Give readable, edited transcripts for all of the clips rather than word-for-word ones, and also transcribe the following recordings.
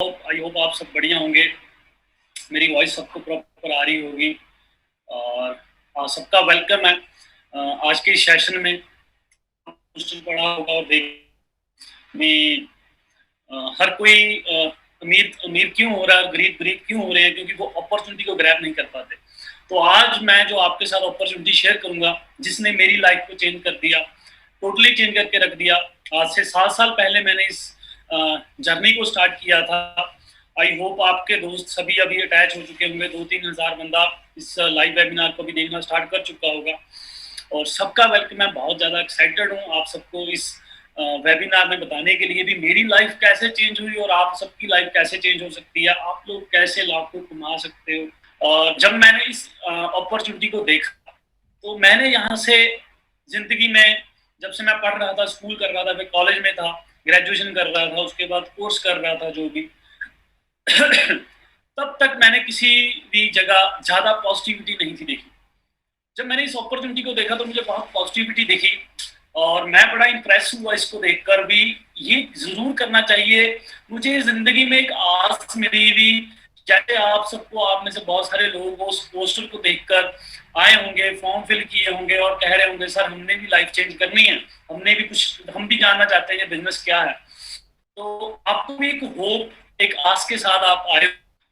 I hope आप सब बढ़िया होंगे। मेरी वॉइस सबको प्रॉपर आ रही होगी और सबका वेलकम है आज के सेशन में। क्वेश्चन पढ़ा होगा और देख में हर कोई अमीर अमीर क्यों हो रहा है और गरीब गरीब क्यों हो रहे हैं, क्योंकि वो अपॉर्चुनिटी को ग्रैब नहीं कर पाते। तो आज मैं जो आपके साथ अपॉर्चुनिटी शेयर करूंगा जिसने मेरी लाइफ को चेंज कर दिया, टोटली चेंज करके रख दिया। आज से 7 साल पहले मैंने इस जर्नी को स्टार्ट किया था। आई होप आपके दोस्त सभी अभी अटैच हो चुके होंगे। 2-3 हज़ार बंदा इस लाइव वेबिनार को भी देखना स्टार्ट कर चुका होगा और सबका वेलकम। मैं बहुत ज़्यादा एक्साइटेड हूँ आप सबको इस वेबिनार में बताने के लिए भी मेरी लाइफ कैसे चेंज हुई और आप सबकी लाइफ कैसे चेंज हो सकती है, आप लोग कैसे लाखों कमा सकते हो। और जब मैंने इस अपॉर्चुनिटी को देखा तो मैंने यहाँ से जिंदगी में, जब से मैं पढ़ रहा था, स्कूल कर रहा था, फिर कॉलेज में था, ग्रेजुएशन कर रहा था, उसके बाद कोर्स कर रहा था जो भी तब तक मैंने किसी भी जगह ज्यादा पॉजिटिविटी नहीं थी देखी। जब मैंने इस अपॉर्चुनिटी को देखा तो मुझे बहुत पॉजिटिविटी दिखी और मैं बड़ा इंप्रेस हुआ इसको देखकर भी। ये जरूर करना चाहिए। मुझे जिंदगी में एक आस मिली भी, जैसे आप सबको, आप में से बहुत सारे लोग उस पोस्टर को देखकर आए होंगे, फॉर्म फिल किए होंगे और कह रहे होंगे सर हमने भी लाइफ चेंज करनी है, हमने भी कुछ, हम भी जानना चाहते हैं ये बिजनेस क्या है। तो आपको भी एक होप, एक आस के साथ आप आए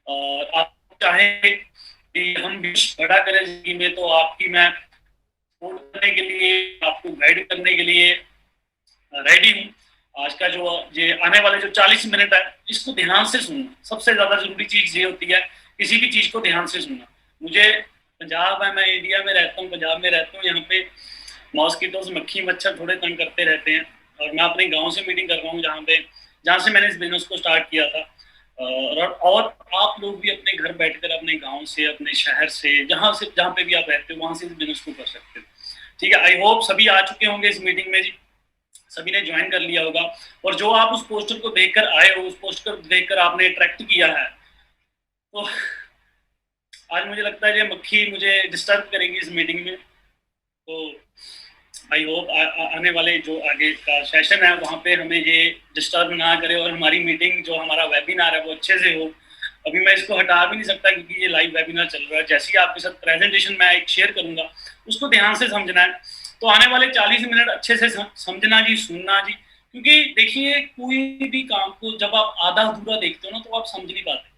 और आप चाहें कि हम भी बड़ा करें जिंदगी में, तो आपकी मैं सपोर्ट करने के लिए, आपको गाइड करने के लिए रेडी हूँ। आज का जो ये आने वाले जो 40 मिनट है इसको ध्यान से सुनना। सबसे ज्यादा जरूरी चीज ये होती है किसी भी चीज को ध्यान से सुनना। मुझे पंजाब है, मैं इंडिया में रहता हूँ, पंजाब में रहता हूँ। यहाँ पे मॉस्किटोज, मक्खी मच्छर थोड़े तंग करते रहते हैं और मैं अपने गाँव से मीटिंग कर रहा हूँ जहाँ से मैंने इस बिजनेस को स्टार्ट किया था। और आप लोग भी अपने घर बैठकर अपने गांव से, अपने शहर से, जहाँ पे भी आप रहते हो वहां से इस बिजनेस को कर सकते हो। ठीक है, आई होप सभी आ चुके होंगे इस मीटिंग में जी, सभी ने ज्वाइन कर लिया होगा। और जो आप उस पोस्टर को देखकर आए हो, उस पोस्टर को देखकर आपने अट्रैक्ट किया है, तो आज मुझे लगता है ये मक्खी मुझे डिस्टर्ब करेगी इस मीटिंग में। तो आई होप आने वाले जो आगे का सेशन है वहाँ पे हमें ये डिस्टर्ब ना करे और हमारी मीटिंग, जो हमारा वेबिनार है, वो अच्छे से हो। अभी मैं इसको हटा भी नहीं सकता क्योंकि ये लाइव वेबिनार चल रहा है। जैसे ही आपके साथ प्रेजेंटेशन मैं एक शेयर करूंगा उसको ध्यान से समझना है। तो आने वाले 40 मिनट अच्छे से समझना जी, सुनना जी। क्योंकि देखिए, कोई भी काम को जब आप आधा अधूरा देखते हो ना तो आप समझ नहीं पाते।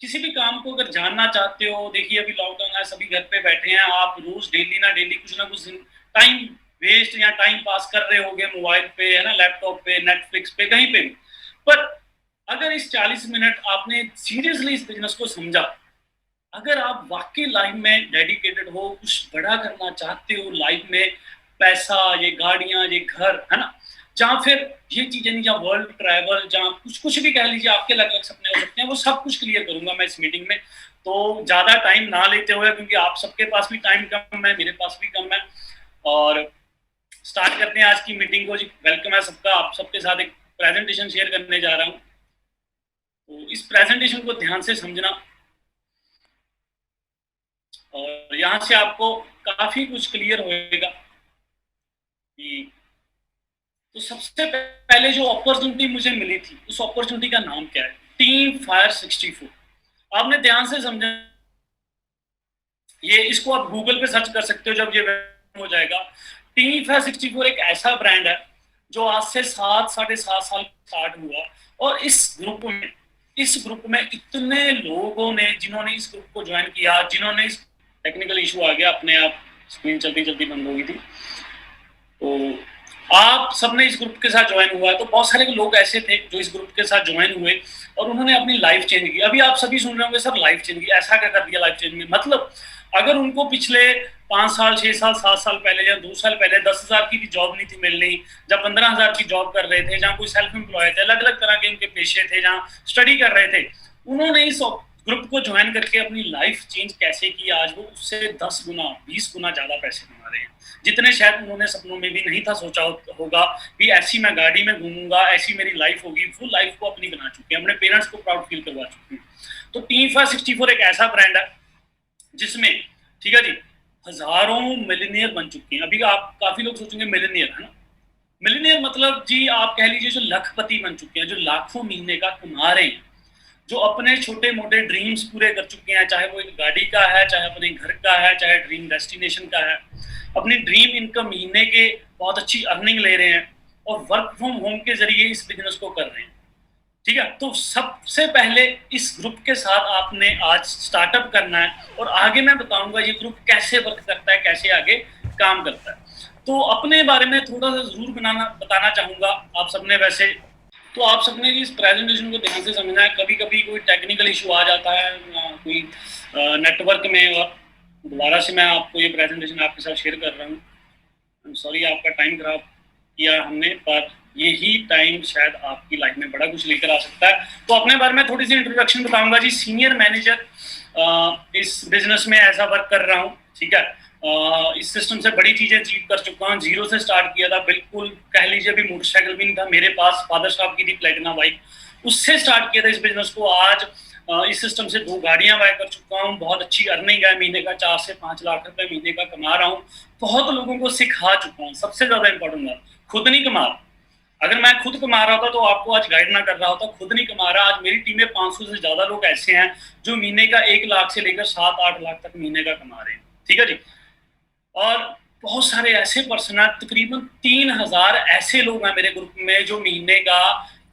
किसी भी काम को अगर जानना चाहते हो, देखिए अभी लॉकडाउन है, सभी घर पे बैठे हैं, आप रोज डेली ना कुछ टाइम वेस्ट या टाइम पास कर रहे होगे मोबाइल पे, है ना, लैपटॉप पे, नेटफ्लिक्स पे, कहीं पे भी। पर अगर इस 40 मिनट आपने सीरियसली इस बिजनेस को समझा, अगर आप वाकई लाइफ में डेडिकेटेड हो, कुछ बड़ा करना चाहते हो लाइफ में, पैसा, ये गाड़ियां, ये घर, है ना, जहाँ फिर ये चीजें नहीं, जहाँ वर्ल्ड ट्रैवल, जहाँ कुछ भी कह लीजिए, आपके अलग अलग सपने हो सकते हैं, वो सब कुछ क्लियर करूंगा मैं इस मीटिंग में। तो ज्यादा टाइम ना लेते हुए, क्योंकि आप सबके पास भी टाइम कम है, मेरे पास भी कम है, और स्टार्ट करते हैं आज की मीटिंग को जी। वेलकम है सबका। आप सबके साथ एक प्रेजेंटेशन शेयर करने जा रहा हूँ, तो इस प्रेजेंटेशन को ध्यान से समझना और यहाँ से आपको काफी कुछ क्लियर होएगा कि। तो सबसे पहले जो अपॉर्चुनिटी मुझे मिली थी, उस अपॉर्चुनिटी का नाम क्या है? Team fire 64। आपने ध्यान से समझा, ये इसको आप गूगल पे सर्च कर सकते हो जब ये हो जाएगा। टीम फायर 64 एक ऐसा ब्रांड है जो आज से 7-7.5 साल स्टार्ट हुआ और इस ग्रुप में इतने लोगों ने, जिन्होंने इस ग्रुप को ज्वाइन किया, जिन्होंने इस टेक्निकल इशू आ गया, अपने आप स्क्रीन चलती चलती बंद हो गई थी, तो आप सबने इस ग्रुप के साथ ज्वाइन हुआ है। तो बहुत सारे लोग ऐसे थे जो इस ग्रुप के साथ ज्वाइन हुए और उन्होंने अपनी लाइफ चेंज की। अभी आप सभी सुन रहे होंगे सर लाइफ चेंज की, ऐसा क्या कर दिया लाइफ चेंज में? मतलब अगर उनको पिछले 5 साल, 6 साल, 7 साल पहले या 2 साल पहले 10,000 की भी जॉब नहीं थी मिल रही, जब 15,000 की जॉब कर रहे थे, जहाँ कोई सेल्फ एम्प्लॉय थे, अलग अलग तरह के उनके पेशे थे, जहाँ स्टडी कर रहे थे, उन्होंने इस ग्रुप को ज्वाइन करके अपनी लाइफ चेंज कैसे की, आज वो उससे 10 गुना 20 गुना ज्यादा पैसे कमा रहे हैं, जितने शायद उन्होंने सपनों में भी नहीं था सोचा होगा कि ऐसी मैं गाड़ी में घूमूंगा, ऐसी मेरी लाइफ होगी। फुल लाइफ को अपनी बना चुके हैं, अपने पेरेंट्स को प्राउड फील करवा चुके हैं। तो टीम फायर 64 एक ऐसा ब्रांड है जिसमें, ठीक है जी, हजारों मिलियनियर बन चुके हैं। अभी आप काफी लोग सोचेंगे मिलियनियर, है ना, मिलियनियर मतलब जी आप कह लीजिए जो लखपति बन चुके हैं, जो लाखों महीने का कमा रहे हैं। जो अपने छोटे मोटे ड्रीम्स पूरे कर चुके हैं, चाहे वो एक गाड़ी का है, चाहे अपने घर का है, चाहे ड्रीम डेस्टिनेशन का है, अपनी ड्रीम इनकम महीने के बहुत अच्छी अर्निंग ले रहे हैं और वर्क फ्रॉम होम के जरिए इस बिजनेस को कर रहे हैं। ठीक है, तो सबसे पहले इस ग्रुप के साथ आपने आज स्टार्टअप करना है और आगे मैं बताऊंगा ये ग्रुप कैसे वर्क करता है, कैसे आगे काम करता है। तो अपने बारे में थोड़ा सा जरूर बताना चाहूंगा आप सबने। वैसे तो आप सबने इस प्रेजेंटेशन को ध्यान से समझना है। कभी कभी कोई टेक्निकल इशू आ जाता है कोई नेटवर्क में, और दोबारा से मैं आपको ये प्रेजेंटेशन आपके साथ शेयर कर रहा हूँ। सॉरी आपका टाइम खराब किया हमने, पर यही टाइम शायद आपकी लाइफ में बड़ा कुछ लेकर आ सकता है। तो अपने बारे में थोड़ी सी इंट्रोडक्शन बताऊंगा जी। सीनियर मैनेजर इस बिजनेस में ऐसा वर्क कर रहा हूँ। ठीक है, इस सिस्टम से बड़ी चीजें अचीव कर चुका हूँ। जीरो से स्टार्ट किया था, बिल्कुल कह लीजिए भी मोटरसाइकिल भी नहीं था मेरे पास, फादर साहब की थी प्लेटिना बाइक, उससे स्टार्ट किया था इस बिजनेस को। आज इस सिस्टम से 2 गाड़ियां बाय कर चुका हूँ। बहुत अच्छी अर्निंग है, महीने का 4 से 5 लाख रुपए महीने का कमा रहा हूँ। बहुत लोगों को सिखा चुका हूँ। सबसे ज्यादा इंपॉर्टेंट बात, खुद नहीं कमा रहा। अगर मैं खुद कमा रहा था तो आपको आज गाइड ना कर रहा होता। खुद नहीं कमा रहा। आज मेरी टीम में 500 से ज्यादा लोग ऐसे हैं जो महीने का 1 लाख से लेकर 7-8 लाख तक महीने का कमा रहे हैं। ठीक है जी। और बहुत सारे ऐसे पर्सन हैं, तकरीबन 3000 ऐसे लोग हैं मेरे ग्रुप में जो महीने का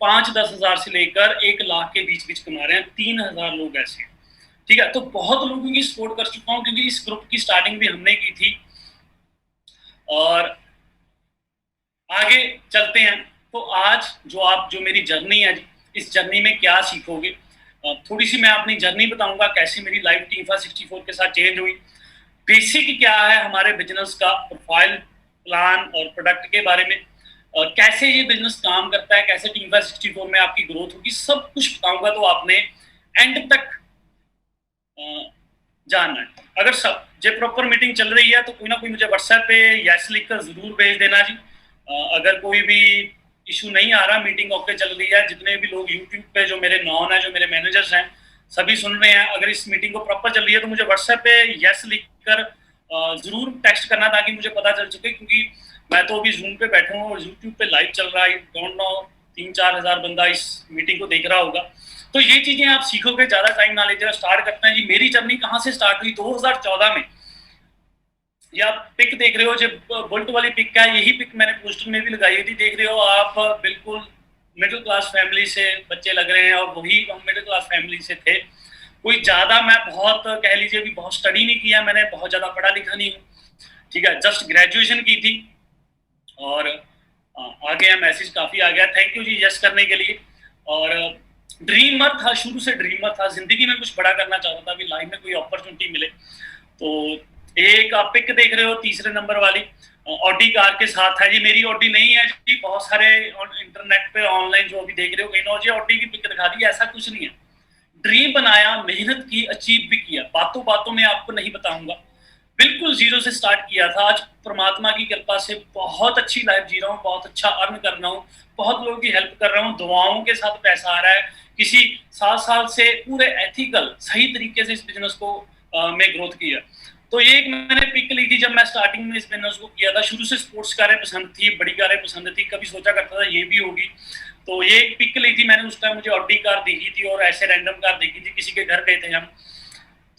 5-10 हजार से लेकर 1 लाख के बीच बीच कमा रहे हैं। 3000 लोग ऐसे। ठीक है, तो बहुत लोगों की सपोर्ट कर चुका हूँ क्योंकि इस ग्रुप की स्टार्टिंग भी हमने की थी। और आगे चलते हैं। तो आज जो मेरी जर्नी है, इस जर्नी में क्या सीखोगे, थोड़ी सी मैं अपनी जर्नी बताऊंगा, कैसे मेरी लाइफ टीफा 64 के साथ चेंज हुई, बेसिक क्या है हमारे बिजनेस का, प्रोफाइल, प्लान और प्रोडक्ट के बारे में, कैसे ये बिजनेस काम करता है, कैसे टीफा 64 में आपकी ग्रोथ होगी, सब कुछ बताऊंगा। तो आपने एंड तक जानना है। अगर सब जो प्रॉपर मीटिंग चल रही है तो कोई ना कोई मुझे व्हाट्सएप पे यस लिखकर जरूर भेज देना जी। अगर कोई भी इशू नहीं आ रहा, मीटिंग ओके चल रही है, जितने भी लोग यूट्यूब पे जो मेरे नॉन है, जो मेरे मैनेजर्स हैं, सभी सुन रहे हैं, अगर इस मीटिंग को प्रॉपर चल रही है तो मुझे व्हाट्सएप पे यस लिखकर जरूर टेक्स्ट करना ताकि मुझे पता चल सके। क्योंकि मैं तो अभी जूम पे बैठा हूँ और यूट्यूब पे लाइव चल रहा है, डोंट नो 3-4 हजार बंदा इस मीटिंग को देख रहा होगा। तो ये चीजें आप सीखोगे, ज्यादा टाइम ना लीजिएगा। स्टार्ट करते हैं जी। मेरी जर्नी कहाँ से स्टार्ट हुई, 2014 में। या पिक देख रहे हो, जो बुलेट वाली पिक है, यही पिक मैंने पोस्टर में भी लगाई थी। देख रहे हो आप, बिल्कुल मिडिल क्लास फैमिली से बच्चे लग रहे हैं और वही हम मिडिल क्लास फैमिली से थे। कोई ज्यादा मैं बहुत कह लीजिए भी बहुत स्टडी नहीं किया मैंने, बहुत ज्यादा पढ़ा लिखा नहीं हूँ। ठीक है, जस्ट ग्रेजुएशन की थी। और आगे मैसेज काफी आ गया, थैंक यू जी यस करने के लिए। और ड्रीम मत था, शुरू से ड्रीम मत था, जिंदगी में कुछ बड़ा करना चाहता था, अभी लाइफ में कोई अपॉर्चुनिटी मिले। तो एक आप पिक देख रहे हो, तीसरे नंबर वाली ऑडी कार के साथ है जी। मेरी ऑडी नहीं है जी, बहुत सारे इंटरनेट पे ऑनलाइन जो अभी देख रहे हो, कहीं जी ऑडी की पिक दिखा दी, ऐसा कुछ नहीं है। ड्रीम बनाया, मेहनत की, अचीव भी किया। बातों बातों में आपको नहीं बताऊंगा, बिल्कुल जीरो से स्टार्ट किया था। आज परमात्मा की कृपा से बहुत अच्छी लाइफ जी रहा हूँ, बहुत अच्छा अर्न कर रहा हूँ, बहुत लोगों की हेल्प कर रहा हूँ, दुआओं के साथ पैसा आ रहा है। किसी 7 साल से पूरे एथिकल सही तरीके से इस बिजनेस को में ग्रोथ किया। तो ये एक मैंने पिक ली थी जब मैं स्टार्टिंग में इस बिजनेस को किया था। शुरू से स्पोर्ट्स कारें पसंद थी, बड़ी कारें पसंद थी, कभी सोचा करता था ये भी होगी। तो ये एक पिक ली थी मैंने, उस टाइम मुझे ऑडी कार देखी थी और ऐसे रैंडम कार देखी थी, किसी के घर गए थे हम,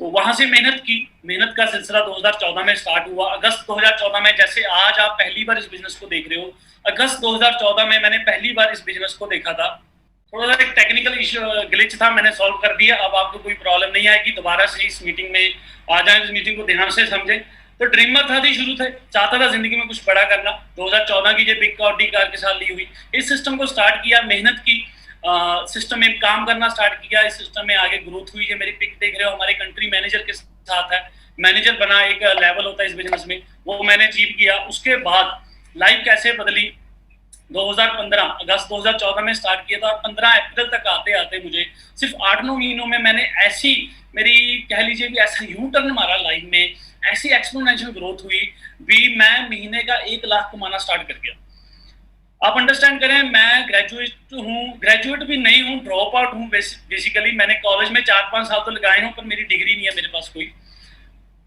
तो वहां से मेहनत की। मेहनत का सिलसिला 2014 में स्टार्ट हुआ। अगस्त 2014 में, जैसे आज आप पहली बार इस बिजनेस को देख रहे हो, अगस्त 2014 में मैंने पहली बार इस बिजनेस को देखा था। थोड़ा सा एक टेक्निकल इशू ग्लिच था, मैंने सॉल्व कर दिया। अब आपको कोई प्रॉब्लम नहीं आएगी, दोबारा से इस मीटिंग में आ जाए, इस मीटिंग को ध्यान से समझें। तो ड्रीमर था थी शुरू से, चाहता था जिंदगी में कुछ बड़ा करना। 2014 की जो बिग ऑडी कार के साथ ली हुई, इस सिस्टम को स्टार्ट किया, मेहनत की, सिस्टम में काम करना स्टार्ट किया। इस सिस्टम में आगे ग्रोथ हुई। जो मेरी पिक देख रहे हो हमारे कंट्री मैनेजर के साथ है, मैनेजर बना, एक लेवल होता है इस बिजनेस में, वो मैंने अचीव किया। उसके बाद लाइफ कैसे बदली, 2015 अगस्त 2014 में स्टार्ट किया था और 15 अप्रैल तक आते आते मुझे सिर्फ 8-9 महीनों में मैंने ऐसी, मेरी कह लीजिए कि ऐसा यू टर्न मारा लाइफ में, ऐसी एक्सपोनेंशियल ग्रोथ हुई भी, मैं महीने का 1 लाख कमाना स्टार्ट कर गया। आप अंडरस्टैंड करें, मैं ग्रेजुएट हूँ, ग्रेजुएट भी नहीं हूँ, ड्रॉप आउट हूँ बेसिकली। मैंने कॉलेज में 4-5 साल तो लगाए हूँ, पर मेरी डिग्री नहीं है मेरे पास कोई,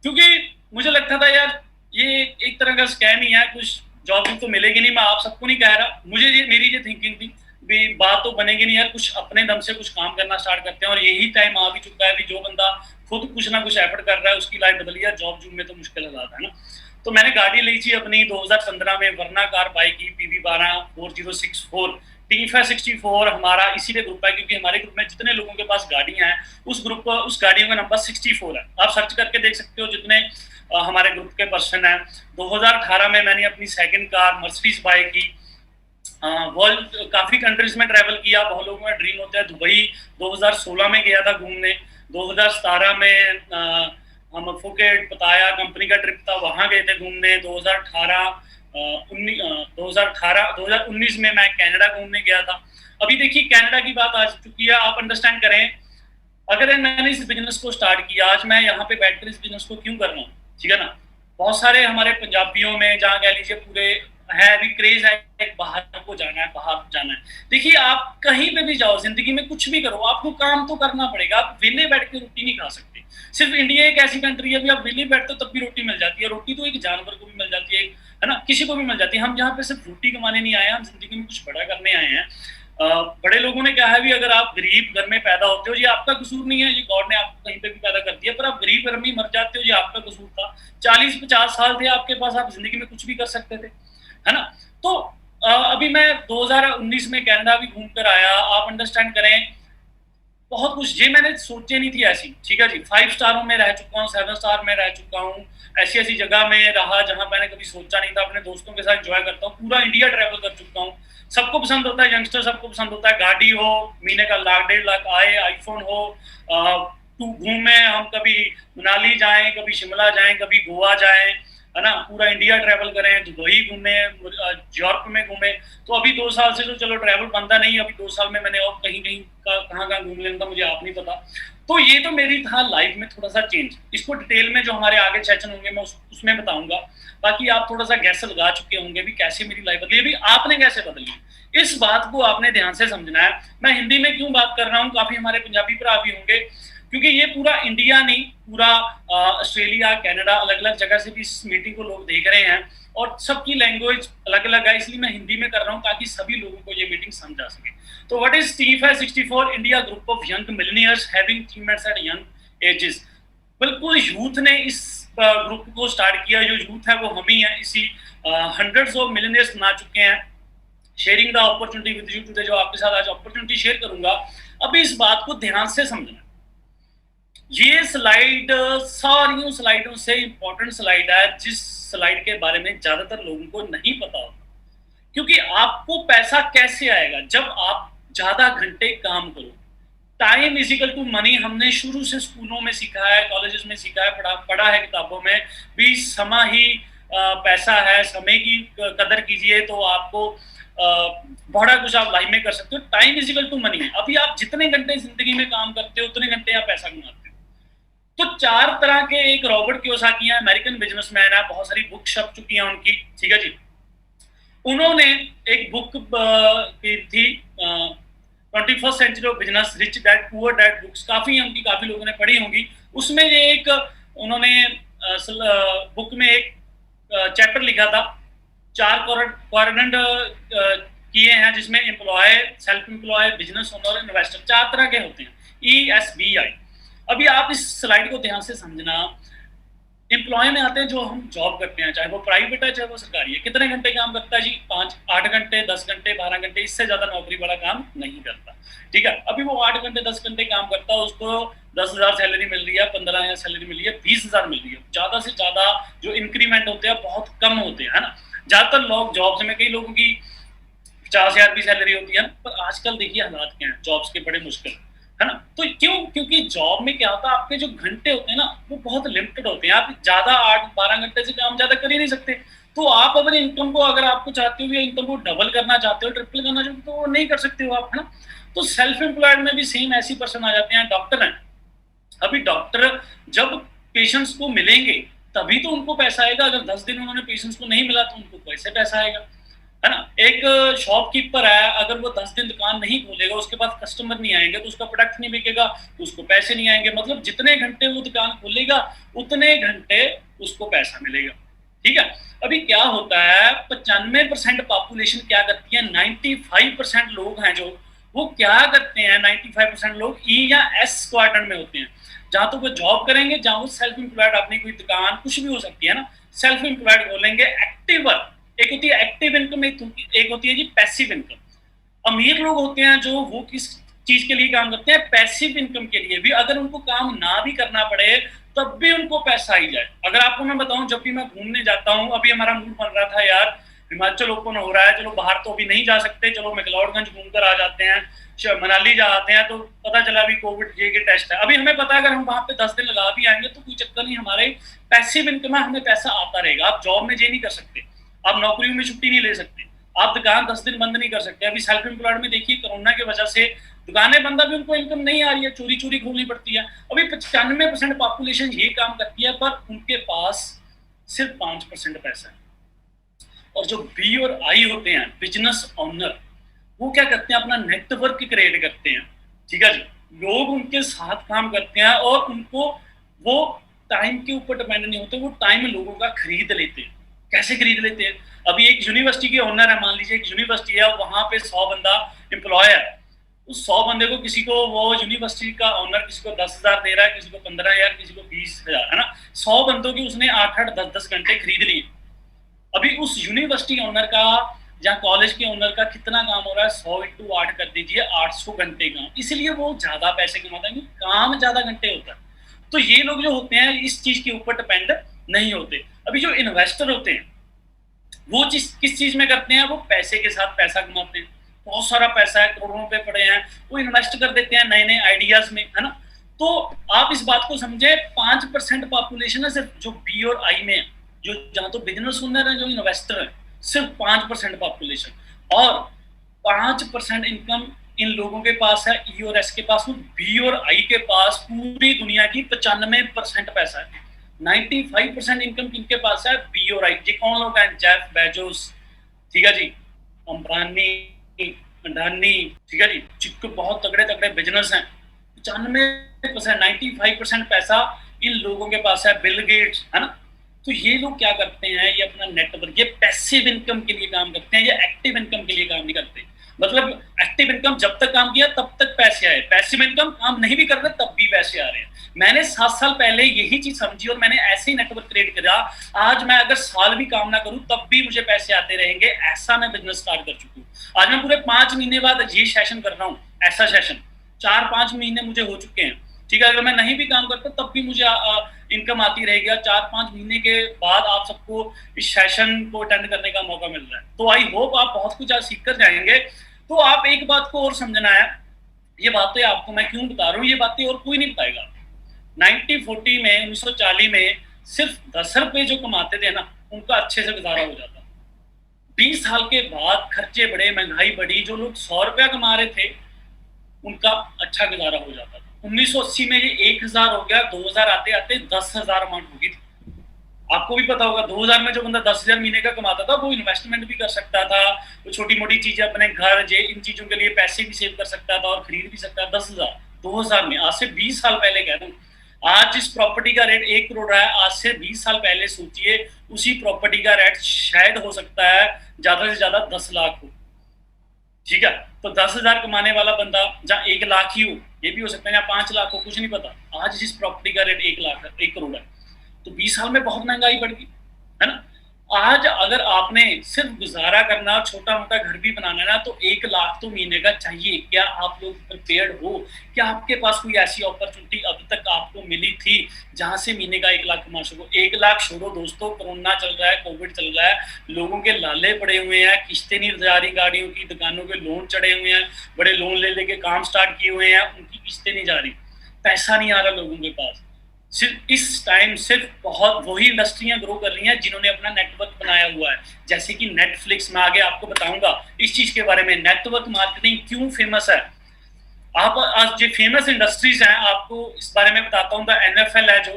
क्योंकि मुझे लगता था यार ये एक तरह का स्कैम ही है, कुछ जॉब तो मिलेगी नहीं। मैं आप सबको नहीं कह रहा, मुझे ये मेरी ये थिंकिंग थी। भी बात तो बनेगी नहीं यार, कुछ अपने दम से कुछ काम करना स्टार्ट करते हैं। और यही टाइम आ भी चुका है भी जो बंदा खुद कुछ ना कुछ एफर्ट कर रहा है उसकी लाइफ बदल गया। जॉब जूब में तो मुश्किल हालात है ना। तो मैंने गाड़ी ली थी अपनी 2015 में, वरना कार बाइक की PV12 4064 T64 हमारा इसीलिए ग्रुप है क्योंकि हमारे ग्रुप में जितने लोगों के पास गाड़ियां हैं उस गाड़ियों का नंबर 64 है। आप सर्च करके देख सकते हो जितने हमारे ग्रुप के पर्सन हैं। 2018 में मैंने अपनी सेकंड कार मर्सिडीज बाय की। वर्ल्ड काफी कंट्रीज में ट्रैवल किया, बहुत लोगों का ड्रीम होता है। दुबई 2016 में गया था घूमने। 2017 में हम फुकेट पताया कंपनी का ट्रिप था, वहां गए थे घूमने। 2019 में मैं कनाडा घूमने गया था। अभी देखिए कनाडा की बात आ चुकी है। आप अंडरस्टैंड करें, अगर मैंने इस बिजनेस को स्टार्ट किया, आज मैं यहाँ पे बैठकर इस बिजनेस को क्यों कर रहा हूँ, ठीक है ना। बहुत सारे हमारे पंजाबियों में जहाँ कह लीजिए पूरे है भी क्रेज है एक बाहर को जाना है, बाहर जाना है। देखिए आप कहीं पे भी जाओ जिंदगी में, कुछ भी करो, आपको काम तो करना पड़ेगा। आप वेले बैठ के रोटी नहीं खा सकते। सिर्फ इंडिया एक ऐसी कंट्री है भी आप वेले बैठते हो तब भी रोटी मिल जाती है। रोटी तो एक जानवर को भी मिल जाती है ना, किसी को भी मिल जाती है। हम यहाँ पे सिर्फ रोटी कमाने नहीं आए हैं, हम जिंदगी में कुछ बड़ा करने आए हैं। बड़े लोगों ने कहा है भी अगर आप गरीब घर में पैदा होते हो ये आपका कसूर नहीं है, ये गॉड ने आपको कहीं पे भी पैदा कर दिया, पर आप गरीब घर में मर जाते हो ये आपका कसूर था। 40-50 साल थे आपके पास, आप जिंदगी में कुछ भी कर सकते थे, है ना। तो अभी मैं 2019 में कनाडा भी घूम कर आया। आप अंडरस्टैंड करें, बहुत कुछ ये मैंने सोचे नहीं थी ऐसी, ठीक है जी। 5 स्टारों में रह चुका हूँ, 7 स्टार में रह चुका हूँ, ऐसी ऐसी जगह में रहा जहां मैंने कभी सोचा नहीं था। अपने दोस्तों के साथ एंजॉय करता हूँ, पूरा इंडिया ट्रैवल कर चुका हूँ। सबको पसंद होता है, यंगस्टर सबको पसंद होता है, गाड़ी हो, महीने का 1,00,000-1,50,000 आए, आईफोन हो, टू घूमे, हम कभी मनाली जाएं, कभी शिमला जाएं, कभी गोवा जाएं, है ना, पूरा इंडिया ट्रैवल करें, दुबई घूमे, यूरोप में घूमे। तो अभी 2 साल से तो चलो ट्रैवल बनता नहीं, अभी 2 साल में मैंने और कहीं कहीं कहाँ कहाँ घूम लेना था मुझे आप नहीं पता। तो ये तो मेरी था लाइफ में थोड़ा सा चेंज। इसको डिटेल में जो हमारे आगे सेशन होंगे मैं उसमें बताऊंगा। बाकी आप थोड़ा सा गैस लगा चुके होंगे भी कैसे मेरी लाइफ बदली, अभी आपने कैसे बदली, इस बात को आपने ध्यान से समझना है। मैं हिंदी में क्यों बात कर रहा हूँ, काफी हमारे पंजाबी भरा भी होंगे क्योंकि ये पूरा इंडिया नहीं, पूरा ऑस्ट्रेलिया, कनाडा, अलग अलग जगह से भी इस मीटिंग को लोग देख रहे हैं और सबकी लैंग्वेज अलग अलग है, इसलिए मैं हिंदी में कर रहा हूँ ताकि सभी लोगों को ये मीटिंग समझ आ सके। तो what is T64 India group of young millionaires having teammates at young ages. बिल्कुल यूथ ने इस ग्रुप को स्टार्ट किया, जो यूथ है वो हम ही है। इसी हंड्रेड्स ऑफ मिलेनियर्स बना चुके हैं। Sharing the opportunity with you today, जो आपके साथ आज अपॉर्चुनिटी शेयर करूंगा। अभी इस बात को ध्यान से समझना, ये स्लाइड सारी स्लाइडों से इंपॉर्टेंट स्लाइड है, जिस स्लाइड के बारे में ज्यादातर लोगों को नहीं पता होता। क्योंकि आपको पैसा कैसे आएगा, जब आप ज्यादा घंटे काम करो। Time is equal to money, हमने शुरू से स्कूलों में सीखा है, कॉलेजेस में सीखा है, पढ़ा है किताबों में भी। समय ही पैसा है, समय की कदर कीजिए तो आपको बड़ा कुछ आप लाइफ में कर सकते हो। Time is equal to money. अभी आप जितने घंटे जिंदगी में काम करते हो उतने घंटे आप पैसा कमाते हो। तो 4 तरह के, एक रॉबर्ट कियोसाकी है, अमेरिकन बिजनेसमैन है, बहुत सारी बुक छप चुकी हैं उनकी, ठीक है जी। उन्होंने एक बुक की थी 21st century of business, rich dad poor dad books, काफी उनकी, काफी लोगों ने पढ़ी होंगी। उसमें ये एक उन्होंने बुक में एक चैप्टर लिखा था, 4 क्वाड्रेंट किए हैं, जिसमें employ, self employ, business owner, investor, 4 तरह के होते हैं, ESBI। अभी आप इस स्लाइड को ध्यान से समझना। एम्प्लॉय में आते हैं जो हम जॉब करते हैं, चाहे वो प्राइवेट है चाहे वो सरकारी है। कितने घंटे काम करता है जी, 5-8 घंटे, 10 घंटे, 12 घंटे, इससे ज्यादा नौकरी वाला काम नहीं करता, ठीक है। अभी वो 8 घंटे 10 घंटे काम करता है, उसको 10,000 सैलरी मिल रही है, 15,000 सैलरी मिल रही है, 20,000 मिल रही है। ज्यादा से ज्यादा जो इंक्रीमेंट होते हैं बहुत कम होते हैं, है ना। ज्यादातर लोग जॉब्स में, कई लोगों की 50,000 भी सैलरी होती है, पर आजकल देखिए हालात क्या है, जॉब्स के बड़े मुश्किल, है ना। तो क्यों, क्योंकि जॉब में क्या होता है, आपके जो घंटे होते हैं ना वो बहुत लिमिटेड होते हैं। आप ज्यादा 8-12 घंटे से काम ज्यादा कर ही नहीं सकते। तो आप अपनी इनकम को, अगर आपको चाहते हो या इनकम को डबल करना चाहते हो, ट्रिपल करना चाहते हो, तो वो नहीं कर सकते हो आप, है ना। तो सेल्फ एम्प्लॉयड में भी सेम ऐसी पर्सन आ जाते हैं। डॉक्टर हैं, अभी डॉक्टर जब पेशेंट्स को मिलेंगे तभी तो उनको पैसा आएगा। अगर 10 दिन उन्होंने पेशेंट्स को नहीं मिला तो उनको कैसे पैसा आएगा, है ना। एक शॉपकीपर है, अगर वो 10 दिन दुकान नहीं खोलेगा, उसके पास कस्टमर नहीं आएंगे तो उसका प्रोडक्ट नहीं बिकेगा, तो उसको पैसे नहीं आएंगे। मतलब जितने घंटे वो दुकान खोलेगा उतने घंटे उसको पैसा मिलेगा, ठीक है। अभी क्या होता है, 95% पॉपुलेशन क्या करती है, 95% लोग हैं जो वो क्या करते हैं, 95% लोग ई या एस क्वार्टर में होते हैं, जहां तो वो जॉब करेंगे, जहां वो सेल्फ एम्प्लॉयड, अपनी कोई दुकान कुछ भी हो सकती है ना, सेल्फ एम्प्लॉयड बोलेंगे। एक्टिव वर्क एक होती है, एक्टिव इनकम एक होती है जी पैसिव इनकम। अमीर लोग होते हैं जो वो किस चीज के लिए काम करते हैं, पैसिव इनकम के लिए भी, अगर उनको काम ना भी करना पड़े तब भी उनको पैसा आई जाए। अगर आपको मैं बताऊं, जब भी मैं घूमने जाता हूं, अभी हमारा मूड बन रहा था यार हिमाचल ओपन हो रहा है, चलो बाहर तो अभी नहीं जा सकते, चलो मैक्लोडगंज घूमकर आ जाते हैं, मनाली जाते हैं, तो पता चला अभी कोविड के टेस्ट है। अभी हमें पता है अगर हम वहां पे 10 दिन लगा भी आएंगे तो कोई चक्कर नहीं, हमारे पैसिव इनकम है, हमें पैसा आता रहेगा। आप जॉब में ये नहीं कर सकते, आप नौकरियों में छुट्टी नहीं ले सकते, आप दुकान 10 दिन बंद नहीं कर सकते। अभी सेल्फ एम्प्लॉयड में देखिए कोरोना की वजह से दुकानें बंद, अभी उनको इनकम नहीं आ रही है, चोरी चोरी खोलनी पड़ती है। अभी 95% पॉपुलेशन ये काम करती है, पर उनके पास सिर्फ 5% पैसा है। और जो बी और आई होते हैं बिजनेस ओनर, वो क्या करते हैं, अपना नेटवर्क क्रिएट करते हैं, ठीक है जी। लोग उनके साथ काम करते हैं और उनको वो टाइम के ऊपर डिपेंड नहीं होते, वो टाइम लोगों का खरीद लेते हैं। कैसे खरीद लेते हैं, अभी एक यूनिवर्सिटी के ओनर है, मान लीजिए एक यूनिवर्सिटी है, वहां पे 100 बंदा एम्प्लॉय है, उस 100 बंदे को किसी को वो यूनिवर्सिटी का ओनर किसी को 10,000 दे रहा है, किसी को 15,000, किसी को 20,000, है ना। 100 बंदों की उसने 8-8, 10-10 घंटे खरीद लिए। अभी उस यूनिवर्सिटी ओनर का या कॉलेज के ओनर का कितना काम हो रहा है, 100 × 8 कर दीजिए, 800 घंटे काम, इसलिए वो ज्यादा पैसे कमाता है, काम ज्यादा घंटे होता है। तो ये लोग जो होते हैं इस चीज के ऊपर डिपेंड नहीं होते। अभी जो इन्वेस्टर होते हैं वो किस चीज में करते हैं, वो पैसे के साथ पैसा कमाते हैं, बहुत सारा पैसा है, करोड़ों रुपए पड़े हैं, वो इन्वेस्ट कर देते हैं नए नए आइडियाज में, है ना। तो आप इस बात को समझे, 5% पॉपुलेशन है सिर्फ जो बी और आई में है, जो जहां तो बिजनेस ओनर है, जो इन्वेस्टर है, सिर्फ 5% पॉपुलेशन, और 5% इनकम इन लोगों के पास है, ई और एस के पास। बी और आई के पास पूरी दुनिया की 95% पैसा है। 95% इनकम किनके पास है, बी और आई। जी कौन लोग हैं, जेफ बेजोस, ठीक है जी, अंबानी, अडानी, ठीक है जी, जिसके बहुत तगड़े तगड़े बिजनेस हैं। 95%, 95% पैसा इन लोगों के पास है, बिल गेट्स, है ना। तो ये लोग क्या करते हैं, ये अपना नेटवर्क, ये पैसिव इनकम के लिए काम करते हैं, ये एक्टिव इनकम के लिए काम नहीं करते। मतलब एक्टिव इनकम जब तक काम किया तब तक पैसे आए, पैसिव इनकम काम नहीं भी कर रहे तब भी पैसे आ रहे हैं। मैंने 7 साल पहले यही चीज समझी और मैंने ऐसे ही नेटवर्क क्रिएट करा। आज मैं अगर साल भी काम ना करूं तब भी मुझे पैसे आते रहेंगे, ऐसा मैं बिजनेस स्टार्ट कर चुकी हूँ। आज मैं पूरे 5 महीने बाद ये सेशन कर रहा हूँ, ऐसा सेशन 4-5 महीने मुझे हो चुके हैं, ठीक है। अगर मैं नहीं भी काम करता तब भी मुझे इनकम आती रहेगी। 4-5 महीने के बाद आप सबको इस सेशन को अटेंड करने का मौका मिल रहा है, तो आई होप आप बहुत कुछ आज सीख कर जाएंगे। तो आप एक बात को और समझना है, ये बातें आपको मैं क्यों बता रहा हूँ, ये बातें और कोई नहीं बताएगा। 1940 में, 1940 में सिर्फ 10 रुपए जो कमाते थे ना, उनका अच्छे से गुजारा हो जाता। 20 साल के बाद खर्चे बढ़े, महंगाई बढ़ी, जो लोग 100 रुपया कमा रहे थे उनका अच्छा गुजारा हो जाता था। 1980 में ये 1000 हो गया, 2000 आते आते 10,000 अमाउंट होगी थी। आपको भी पता होगा 2000 में जो बंदा 10,000 महीने का कमाता था वो इन्वेस्टमेंट भी कर सकता था, वो छोटी मोटी चीजें अपने घर जे इन चीजों के लिए पैसे भी सेव कर सकता था और खरीद भी सकता था। 10,000 2000 में, आज से 20 साल पहले कह रहा हूँ। आज जिस प्रॉपर्टी का रेट 1 करोड़ है, आज से 20 साल पहले सोचिए उसी प्रॉपर्टी का रेट शायद हो सकता है ज्यादा से ज्यादा 10 लाख हो, ठीक है। तो 10,000 कमाने वाला बंदा जहाँ 1 लाख ही हो, ये भी हो सकता है, या 5 लाख हो, कुछ नहीं पता। आज जिस प्रॉपर्टी का रेट 1 लाख है, 1 करोड़ है, तो 20 साल में बहुत महंगाई बढ़ गई, है ना। आज अगर आपने सिर्फ गुजारा करना, छोटा मोटा घर भी बनाना है ना, तो 1 लाख तो महीने का चाहिए। क्या आप लोग प्रिपेयर्ड हो? क्या आपके पास कोई ऐसी अपॉर्चुनिटी अब तक आपको मिली थी जहां से महीने का 1 लाख कमा सको? 1 लाख छोड़ो दोस्तों, कोरोना चल रहा है, कोविड चल रहा है, लोगों के लाले पड़े हुए हैं, किस्तें नहीं जा रही, गाड़ियों की, दुकानों के लोन चढ़े हुए हैं, बड़े लोन ले लेके काम स्टार्ट किए हुए हैं, उनकी किस्तें नहीं जा रही, पैसा नहीं आ रहा लोगों के पास। सिर्फ इस टाइम सिर्फ बहुत वही इंडस्ट्रियां ग्रो कर रही हैं जिन्होंने अपना नेटवर्क बनाया हुआ है, जैसे कि नेटफ्लिक्स। मैं आगे आपको बताऊंगा इस चीज के बारे में, नेटवर्क मार्केटिंग क्यों फेमस है। आप आज जो फेमस इंडस्ट्रीज हैं आपको इस बारे में बताता हूँ। NFL है, जो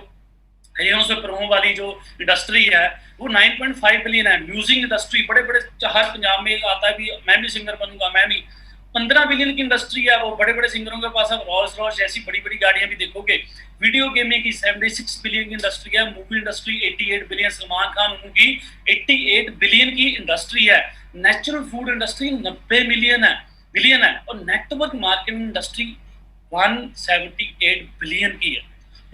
हीरो से प्रोमो वाली जो इंडस्ट्री है, वो 9.5 बिलियन है। म्यूजिक इंडस्ट्री, बड़े बड़े, हर पंजाब में आता है भी मैं भी सिंगर बनूंगा, मैं भी 15 बिलियन की इंडस्ट्री है, वो बड़े बड़े सिंगरों के पास अब रॉल्स रॉयस जैसी बड़ी बड़ी गाड़ियां भी देखोगे। वीडियो गेमिंग की 76 बिलियन की इंडस्ट्री है, movie industry 88 billion, Salman Khan उनकी 88 बिलियन की इंडस्ट्री है, नेचुरल फूड इंडस्ट्री 90 बिलियन है, और नेटवर्क मार्केटिंग इंडस्ट्री 178 बिलियन की है।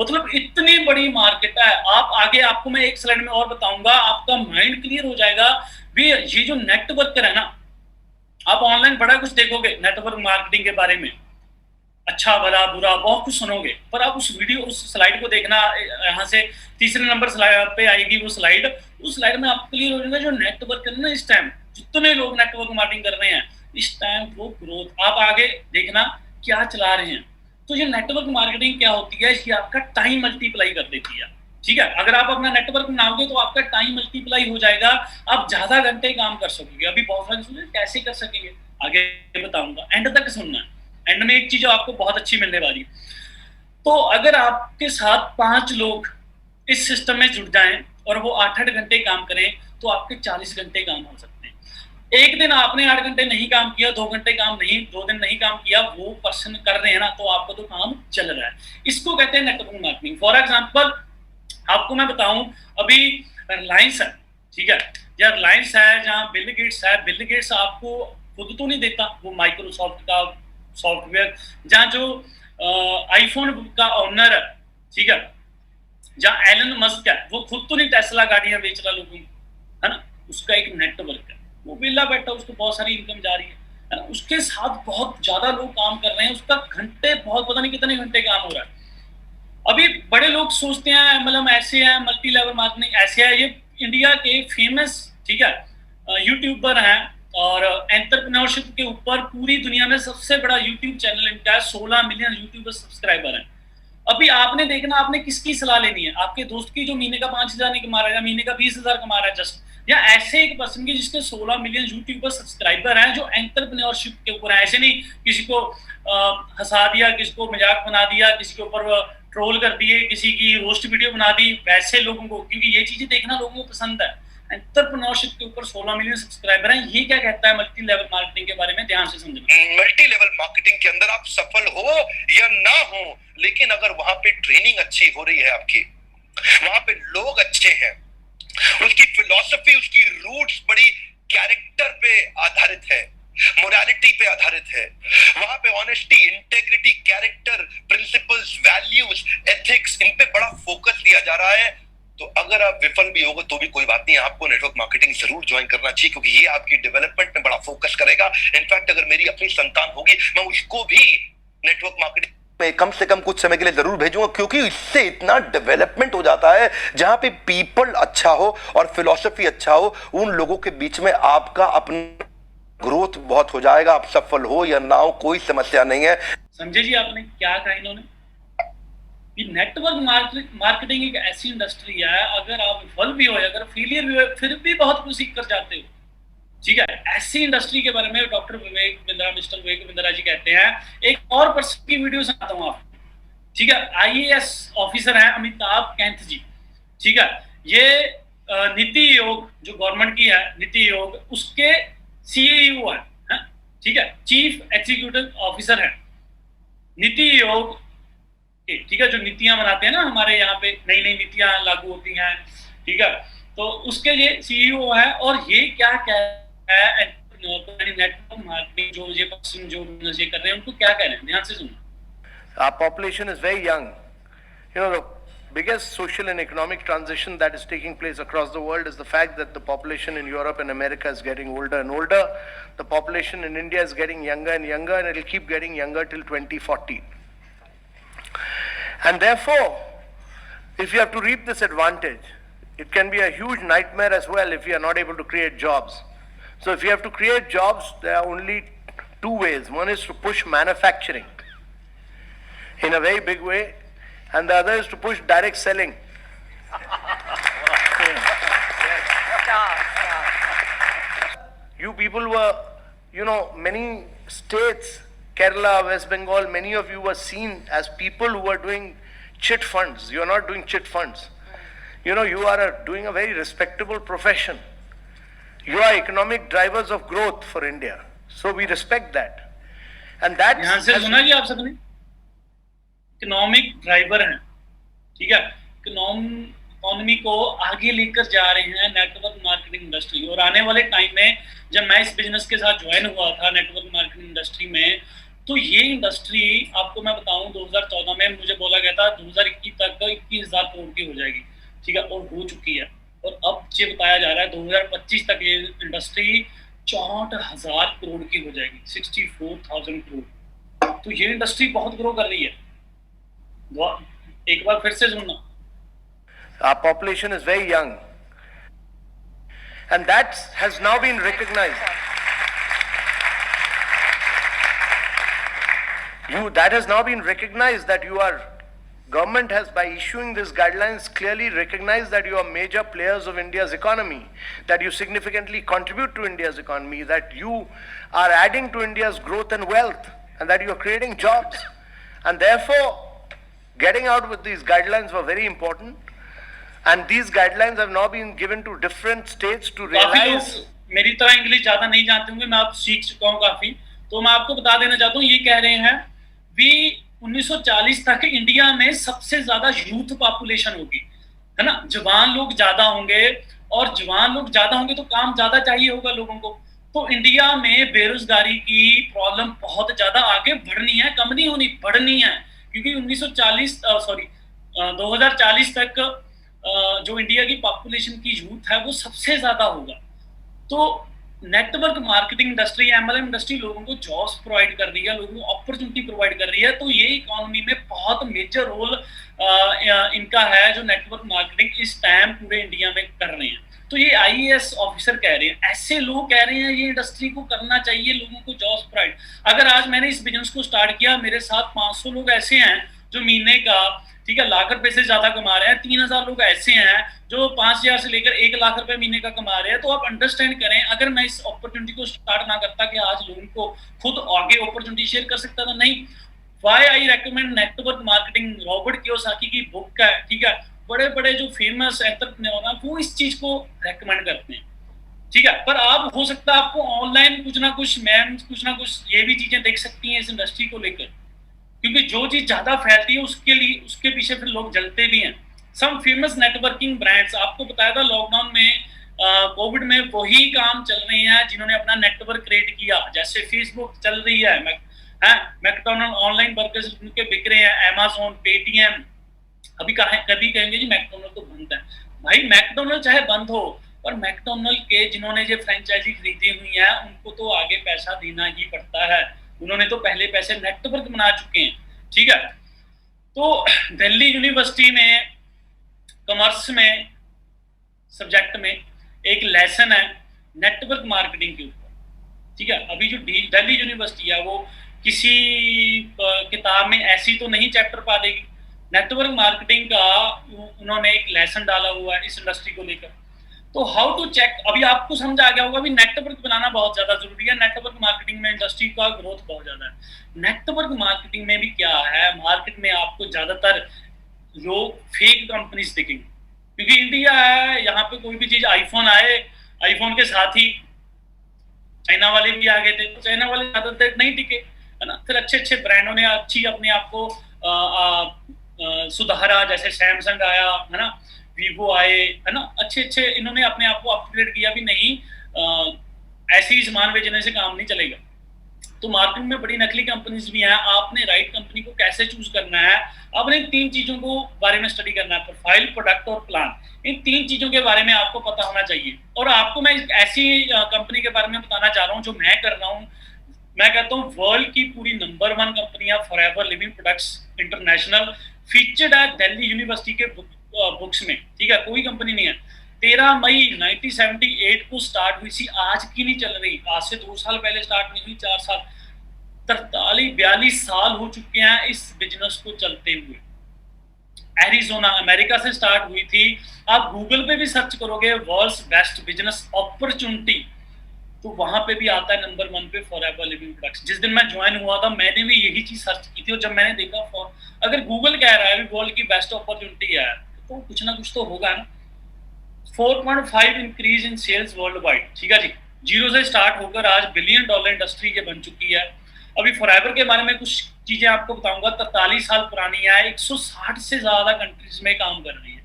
मतलब इतनी बड़ी मार्केट है। आप आगे, आपको मैं एक स्लाइड में और बताऊंगा, आपका माइंड क्लियर हो जाएगा भी ये जो नेटवर्कर है ना, आप ऑनलाइन बड़ा कुछ देखोगे नेटवर्क मार्केटिंग के बारे में, अच्छा भला बुरा बहुत कुछ सुनोगे, पर आप उस वीडियो, उस स्लाइड को देखना, यहाँ से तीसरे नंबर स्लाइड पे आएगी वो स्लाइड, उस स्लाइड में आपको क्लियर हो जाएगा जो नेटवर्क है ना, इस टाइम जितने लोग नेटवर्क मार्केटिंग कर रहे हैं इस टाइम, वो ग्रोथ आप आगे देखना क्या चला रहे हैं। तो ये नेटवर्क मार्केटिंग क्या होती है, ये आपका टाइम मल्टीप्लाई कर देती है। ठीक है, अगर आप अपना नेटवर्क बनाओगे तो आपका टाइम मल्टीप्लाई हो जाएगा, आप ज्यादा घंटे काम कर सकोगे। अभी बहुत सारे सोच कैसे कर सकेंगे, आगे बताऊंगा, एंड तक सुनना है। एंड में एक चीज आपको बहुत अच्छी मिलने वाली है। तो अगर आपके साथ 5 लोग इस सिस्टम में जुड़ जाएं और वो 8-8 घंटे काम करें तो आपके 40 घंटे काम हो सकते हैं। एक दिन आपने 8 घंटे नहीं काम किया, 2 घंटे काम नहीं, 2 दिन नहीं काम किया, वो पर्सन कर रहे हैं ना, तो आपका तो काम चल रहा है। इसको कहते हैं नेटवर्क मार्केटिंग। फॉर एग्जाम्पल आपको मैं बताऊं, अभी रिलायंस है, ठीक है, या रिलायंस है जहाँ बिल गेट्स है, बिल गेट्स आपको खुद तो नहीं देता, वो माइक्रोसॉफ्ट का सॉफ्टवेयर, जहाँ जो आईफोन का ओनर है, ठीक है, जहाँ एलन मस्क है, वो खुद तो नहीं टेस्ला गाड़ियां बेच रहा लोगों को, है ना, उसका एक नेटवर्क है, वो विला बैठा, उसको बहुत सारी इनकम जा रही है ना, उसके साथ बहुत ज्यादा लोग काम कर रहे हैं, उसका घंटे बहुत पता नहीं कितने घंटे काम हो रहा है। अभी बड़े लोग सोचते हैं मतलब ऐसे है, मल्टी लेवल मार्केटिंग ऐसे है। ये इंडिया के फेमस, ठीक है, यूट्यूबर हैं, और एंटरप्रेन्योरशिप के ऊपर पूरी दुनिया में सबसे बड़ा यूट्यूब चैनल इनका है, 16 मिलियन यूट्यूबर सब्सक्राइबर हैं। अभी आपने देखना, आपने किसकी सलाह लेनी है, आपके दोस्त की जो महीने का 5,000 नहीं कमा रहा है, महीने का 20,000 कमा रहा है जस्ट, या ऐसे एक पर्सन की जिसके 16 मिलियन यूट्यूबर सब्सक्राइबर हैं, जो एंटरप्रेन्योरशिप के ऊपर है। ऐसे नहीं किसी को हंसा दिया, किसी को मजाक बना दिया, किसी के ऊपर ट्रोल कर दिए, किसी की रोस्ट वीडियो बना दी, वैसे लोगों को, क्योंकि ये चीजें देखना लोगों को पसंद है। एंटरप्रेन्योरशिप के ऊपर 16 मिलियन सब्सक्राइबर हैं। ये क्या कहता है मल्टी लेवल मार्केटिंग के बारे में, ध्यान से समझना। मल्टी लेवल मार्केटिंग के अंदर आप सफल हो या ना हो, लेकिन अगर वहां पे ट्रेनिंग अच्छी हो रही है आपकी, वहां पे लोग अच्छे हैं, उसकी फिलॉसफी, उसकी रूट्स बड़ी कैरेक्टर पे आधारित है, मोरालिटी पे आधारित है, वहां पे honesty, integrity, character, principles, values, ethics, इन पे बड़ा फोकस दिया जा रहा है, तो अगर आप विफल भी होगे तो भी कोई बात नहीं, आपको नेटवर्क मार्केटिंग जरूर ज्वाइन करना चाहिए, क्योंकि ये आपकी डेवलपमेंट में बड़ा फोकस करेगा। इनफैक्ट अगर मेरी अपनी संतान होगी, मैं उसको भी नेटवर्क मार्केटिंग में कम से कम कुछ समय के लिए जरूर भेजूंगा, क्योंकि इससे इतना डेवलपमेंट हो जाता है। जहां पे पीपल अच्छा हो और फिलॉसफी अच्छा हो, उन लोगों के बीच में आपका अपना ग्रोथ बहुत हो जाएगा। आप सफल हो या ना हो, कोई समस्या नहीं है। समझे जी आपने क्या कहा इन्होंने? नेटवर्क मार्केटिंग एक ऐसी इंडस्ट्री है, अगर आप विफल भी हो, अगर फेलियर भी हो, फिर भी बहुत कुछ सीख कर जाते हो। ठीक है, ऐसी इंडस्ट्री के बारे में डॉक्टर विवेक बिंद्रा, मिस्टर विवेक बिंद्रा जी कहते हैं। एक और पर्सन की वीडियो सुनाता हूँ आपको, ठीक है, आईएएस ऑफिसर हैं अमिताभ कैंथ जी, ठीक है, ये नीति आयोग जो गवर्नमेंट की है, नीति आयोग, उसके सीईओ है, ठीक है, चीफ एग्जीक्यूटिव ऑफिसर है नीति आयोग, ठीक है, जो नीतियां बनाते हैं ना हमारे यहाँ पे, नई नई नीतियां लागू होती हैं, ठीक है, तो उसके ये सीईओ है। और ये क्या कह रहा है, नेटवर्क मार्केटिंग जो ये पर्सन जो ये कर रहे हैं, उनको क्या कह रहे हैं, ध्यान से सुनो। Our population is very young. You know, the biggest social and economic transition that is taking place across the world is the fact that the population in Europe and America is getting older and older. The population in India is getting younger and younger, and it will keep getting younger till 2040. And therefore, if you have to reap this advantage, it can be a huge nightmare as well if you are not able to create jobs. So if you have to create jobs, there are only two ways. One is to push manufacturing in a very big way, and the other is to push direct selling. You people were, you know, many states, Kerala, West Bengal, many of you were seen as people who were doing chit funds. You are not doing chit funds. You know, you are doing a very respectable profession. You are economic drivers of growth for India. So we respect that. And that ध्यान से सुना जी आप सबने, economic driver हैं, ठीक है, economy को आगे लेकर जा रहे हैं नेटवर्क मार्केटिंग इंडस्ट्री। और आने वाले टाइम में जब मैं इस बिजनेस के साथ ज्वाइन हुआ था नेटवर्क मार्केटिंग इंडस्ट्री में, तो ये इंडस्ट्री आपको मैं बताऊं 2014 में मुझे बोला गया था 2021 तक 21,000 करोड़ की हो जाएगी, ठीक है, और हो चुकी है। और अब ये बताया जा रहा है 2025 तक ये इंडस्ट्री 64,000 करोड़ की हो जाएगी, 64,000 करोड़। तो ये इंडस्ट्री बहुत ग्रो कर रही है। एक बार फिर से सुनना, our population is very young, and that has now been recognized. That has now been recognized that you are, government has, by issuing these guidelines, clearly recognized that you are major players of India's economy, that you significantly contribute to India's economy, that you are adding to India's growth and wealth, and that you are creating jobs. And therefore, getting out with these guidelines were very important. And these guidelines have now been given to different states to realize. मेरी तरह English ज्यादा नहीं जानते होंगे, मैं आप सीख चुका हूँ काफी, तो मैं आपको बता देना चाहता हूँ, ये कह रहे हैं भी 1940 तक इंडिया में सबसे ज्यादा यूथ पॉपुलेशन होगी, है ना, जवान लोग ज्यादा होंगे, और जवान लोग ज्यादा होंगे तो काम ज्यादा चाहिए होगा लोगों को। तो इंडिया में बेरोजगारी की प्रॉब्लम बहुत ज्यादा आगे बढ़नी है, कम नहीं होनी, बढ़नी है, क्योंकि 2040 तक जो इंडिया की पॉपुलेशन की यूथ है वो सबसे ज्यादा होगा। तो network marketing industry, MLM industry लोगों को जॉब्स प्रोवाइड कर रही है, लोगों को अपॉर्चुनिटी प्रोवाइड कर रही है। तो ये इकोनॉमी में बहुत मेजर रोल इनका है, जो नेटवर्क मार्केटिंग इस टाइम पूरे इंडिया में कर रहे हैं। तो ये आईएएस ऑफिसर कह रहे हैं, ऐसे लोग कह रहे हैं ये इंडस्ट्री को करना चाहिए, लोगों को जॉब्स प्रोवाइड। अगर आज मैंने इस बिजनेस को स्टार्ट किया, मेरे साथ 500 लोग ऐसे हैं जो महीने का, ठीक है, लाख रुपए से ज्यादा कमा रहे हैं, 3,000 लोग ऐसे हैं जो 5,000 से लेकर 1 लाख रुपए महीने का कमा रहे हैं। तो आप अंडरस्टैंड करें, अगर मैं इस अपॉर्चुनिटी को स्टार्ट ना करता कि आज लोगों को खुद आगे अपॉर्चुनिटी शेयर कर सकता था, नहीं। Why I recommend network marketing, Robert Kiyosaki की बुक है, ठीक है, बड़े बड़े जो फेमस एंटरप्रेन्योर हैं वो इस चीज को रेकमेंड करते हैं, ठीक है। पर आप हो सकता है आपको ऑनलाइन कुछ ना कुछ ये भी चीजें देख सकती हैं इस इंडस्ट्री को लेकर, क्योंकि जो चीज ज्यादा फैलती है उसके पीछे फिर लोग जलते भी हैं। सम फेमस नेटवर्किंग ब्रांड्स, आपको बताया था लॉकडाउन में, कोविड में वही काम चल रहे हैं जिन्होंने अपना नेटवर्क क्रिएट किया। जैसे फेसबुक चल रही है, मैकडोनल्ड ऑनलाइन बर्गर्स उनके बिक रहे हैं, अमेज़न, पेटीएम। कभी कहेंगे जी मैकडोनल्ड तो बंद है, भाई मैकडोनल्ड चाहे बंद हो, पर मैकडोनल्ड के जिन्होंने ये फ्रेंचाइजी खरीदी हुई है उनको तो आगे पैसा देना ही पड़ता है, उन्होंने तो पहले पैसे नेटवर्क बना चुके हैं, ठीक है। तो दिल्ली यूनिवर्सिटी में कॉमर्स में सब्जेक्ट में एक लेसन है नेटवर्क मार्केटिंग के ऊपर, ठीक है। अभी जो दिल्ली यूनिवर्सिटी है वो किसी किताब में ऐसी तो नहीं चैप्टर पा देगी, नेटवर्क मार्केटिंग का उन्होंने एक लेसन डाला हुआ है इस इंडस्ट्री को लेकर। तो हाउ टू चेक, अभी आपको समझ आ गया होगा भी नेटवर्क बनाना बहुत ज्यादा जरूरी है, नेटवर्क मार्केटिंग में इंडस्ट्री का ग्रोथ बहुत ज्यादा है। नेटवर्क मार्केटिंग में भी क्या है, मार्केट में आपको ज्यादातर लोग फेक कंपनीज दिखेंगे, क्योंकि इंडिया है, यहाँ पे कोई भी चीज आईफोन आए, आईफोन के साथ ही चाइना वाले भी आ गए थे, तो चाइना वाले ज्यादातर नहीं टिके, है ना। फिर अच्छे अच्छे ब्रांडों ने अच्छी अपने आप को सुधारा, जैसे सैमसंग आया, है ना, वीवो आए, है ना, अच्छे अच्छे इन्होंने अपने आप को अपग्रेड किया भी नहीं, ऐसे ही सामान बेचने से काम नहीं चलेगा। तो मार्केट में बड़ी नकली कंपनीज भी हैं, आपने राइट कंपनी को कैसे चूज करना है, आपने इन 3 चीजों को बारे में स्टडी करना है, प्रोफाइल, प्रोडक्ट और प्लान। इन 3 चीजों के बारे में आपको पता होना चाहिए। और आपको मैं ऐसी कंपनी के बारे में बताना चाह रहा हूँ जो मैं कर रहा हूँ। मैं कहता हूँ वर्ल्ड की पूरी नंबर 1 कंपनी है forever living products international, featured है दिल्ली यूनिवर्सिटी के बुक्स में, ठीक है, कोई कंपनी नहीं है। 13 मई 1978 को स्टार्ट हुई थी, आज की नहीं चल रही, आज से 2 साल पहले स्टार्ट नहीं हुई, 4 साल, 43-42 साल हो चुके हैं इस बिजनेस को चलते हुए। एरिजोना अमेरिका से स्टार्ट हुई थी। आप गूगल पे भी सर्च करोगे वर्ल्ड्स बेस्ट बिजनेस अपॉर्चुनिटी, तो वहां पे भी आता है नंबर 1 पे फॉरएवर लिविंग प्रोडक्ट्स। जिस दिन मैं ज्वाइन हुआ था मैंने भी यही चीज सर्च की थी, और जब मैंने देखा अगर गूगल कह रहा है वर्ल्ड की बेस्ट अपॉर्चुनिटी है तो कुछ ना कुछ तो होगा ना। 4.5 increase in sales worldwide, ठीक है जी, 0 से स्टार्ट होकर आज $1 बिलियन इंडस्ट्री ये बन चुकी है। अभी फॉरएवर के बारे में कुछ चीजें आपको बताऊंगा। 43 साल पुरानी है, 160 से ज्यादा कंट्रीज में काम कर रही है।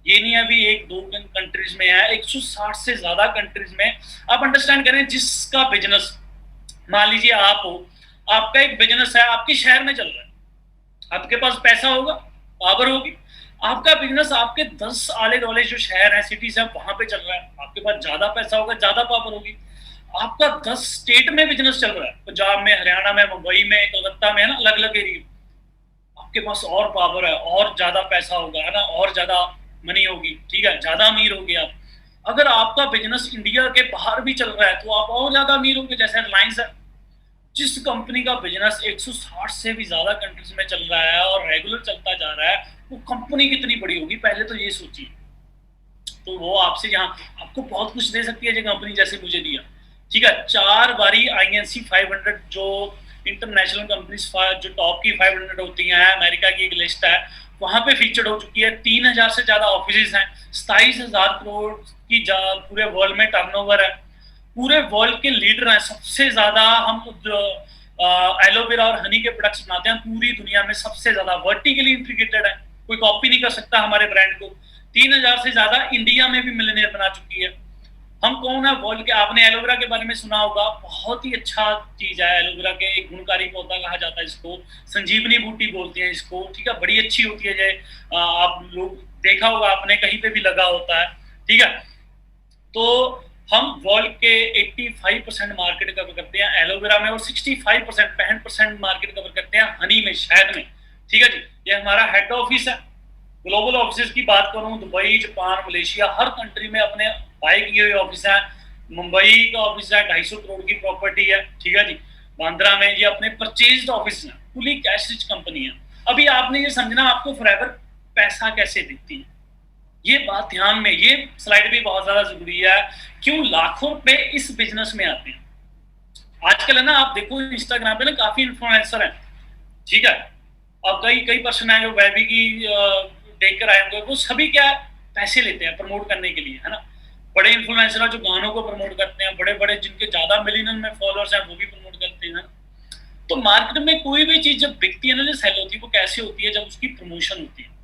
ये नहीं अभी एक दो कंट्रीज में है, 160 से ज्यादा कंट्रीज में। आप अंडरस्टैंड करें, जिसका बिजनेस, मान लीजिए आप हो, आपका एक बिजनेस है, आपके शहर में चल रहा है, आपके पास पैसा होगा, पावर होगी, आपका बिजनेस आपके 10 आले दुआले जो शहर है, सिटीज है, वहां पे चल रहा है, आपके पास ज्यादा पैसा होगा, ज्यादा पावर होगी। आपका 10 स्टेट में बिजनेस चल रहा है, पंजाब में, हरियाणा में, मुंबई में, कलकत्ता में, है ना, अलग अलग एरिया। आपके पास और पावर है, और ज्यादा पैसा होगा, है ना, और ज्यादा मनी होगी, ठीक है, ज्यादा अमीर होगे आप। अगर आपका बिजनेस इंडिया के बाहर भी चल रहा है तो आप और ज्यादा अमीर होंगे। जैसे रिलायंस है, जिस कंपनी का बिजनेस 160 से भी ज्यादा कंट्रीज में चल रहा है और रेगुलर चलता जा रहा है, वो कंपनी कितनी बड़ी होगी, पहले तो ये सोचिए। तो वो आपसे यहाँ आपको बहुत कुछ दे सकती है जो कंपनी जैसे मुझे दिया, ठीक है। 4 बारी INC 500 जो इंटरनेशनल कंपनीज जो टॉप की 500 होती हैं, अमेरिका की एक लिस्ट है, वहां पे फीचर्ड हो चुकी है। 3000 से ज्यादा ऑफिस हैं, 27,000 करोड़ की पूरे वर्ल्ड में टर्नओवर है, पूरे वर्ल्ड के लीडर हैं। सबसे ज्यादा हम एलोवेरा और हनी के प्रोडक्ट्स बनाते हैं पूरी दुनिया में, सबसे ज्यादा वर्टिकली इंटीग्रेटेड है, कोई कॉपी नहीं कर सकता हमारे ब्रांड को। 3000 से ज्यादा इंडिया में भी मिलियनेयर बना चुकी है। हम कौन है वर्ल्ड के, आपने एलोवेरा के बारे में सुना होगा, बहुत ही अच्छा चीज है एलोवेरा के, एक गुणकारी पौधा कहा जाता है इसको, संजीवनी बूटी बोलते हैं इसको, ठीक है, बड़ी अच्छी होती है। जय आप लोग देखा होगा, आपने कहीं पे भी लगा होता है, ठीक है। तो हम वर्ल्ड के 85% मार्केट कवर करते हैं एलोवेरा में, और 65% मार्केट कवर करते हैं हनी में, शहद में, ठीक है जी। ये हमारा हेड ऑफिस है। ग्लोबल ऑफिस की बात करूं, दुबई, जापान, मलेशिया, हर कंट्री में अपने बाय किए हुए ऑफिस है। मुंबई का ऑफिस है, 250 करोड़ की प्रॉपर्टी है, ठीक है जी। बांद्रा में ये अपने परचेज्ड ऑफिस है, फुली कैश रिच कंपनी है। अभी आपने ये समझना आपको फॉरएवर पैसा कैसे देती है, ये बात ध्यान में, ये स्लाइड भी बहुत ज्यादा जरूरी है। क्यों लाखों रुपए इस बिजनेस में आते हैं आजकल, है ना। आप देखो इंस्टाग्राम पे ना काफी इन्फ्लुएंसर हैं, ठीक है। अब कई पर्सन है जो वेबी की देखकर आए होंगे, वो सभी क्या पैसे लेते हैं प्रमोट करने के लिए, है ना। बड़े इन्फ्लुएंसर हैं जो गानों को प्रमोट करते हैं, बड़े बड़े जिनके ज्यादा मिलियन में फॉलोअर्स हैं वो भी प्रमोट करते हैं। तो मार्केट में कोई भी चीज जब बिकती है ना, जो सेल होती है, वो कैसे होती है, जब उसकी प्रमोशन होती है।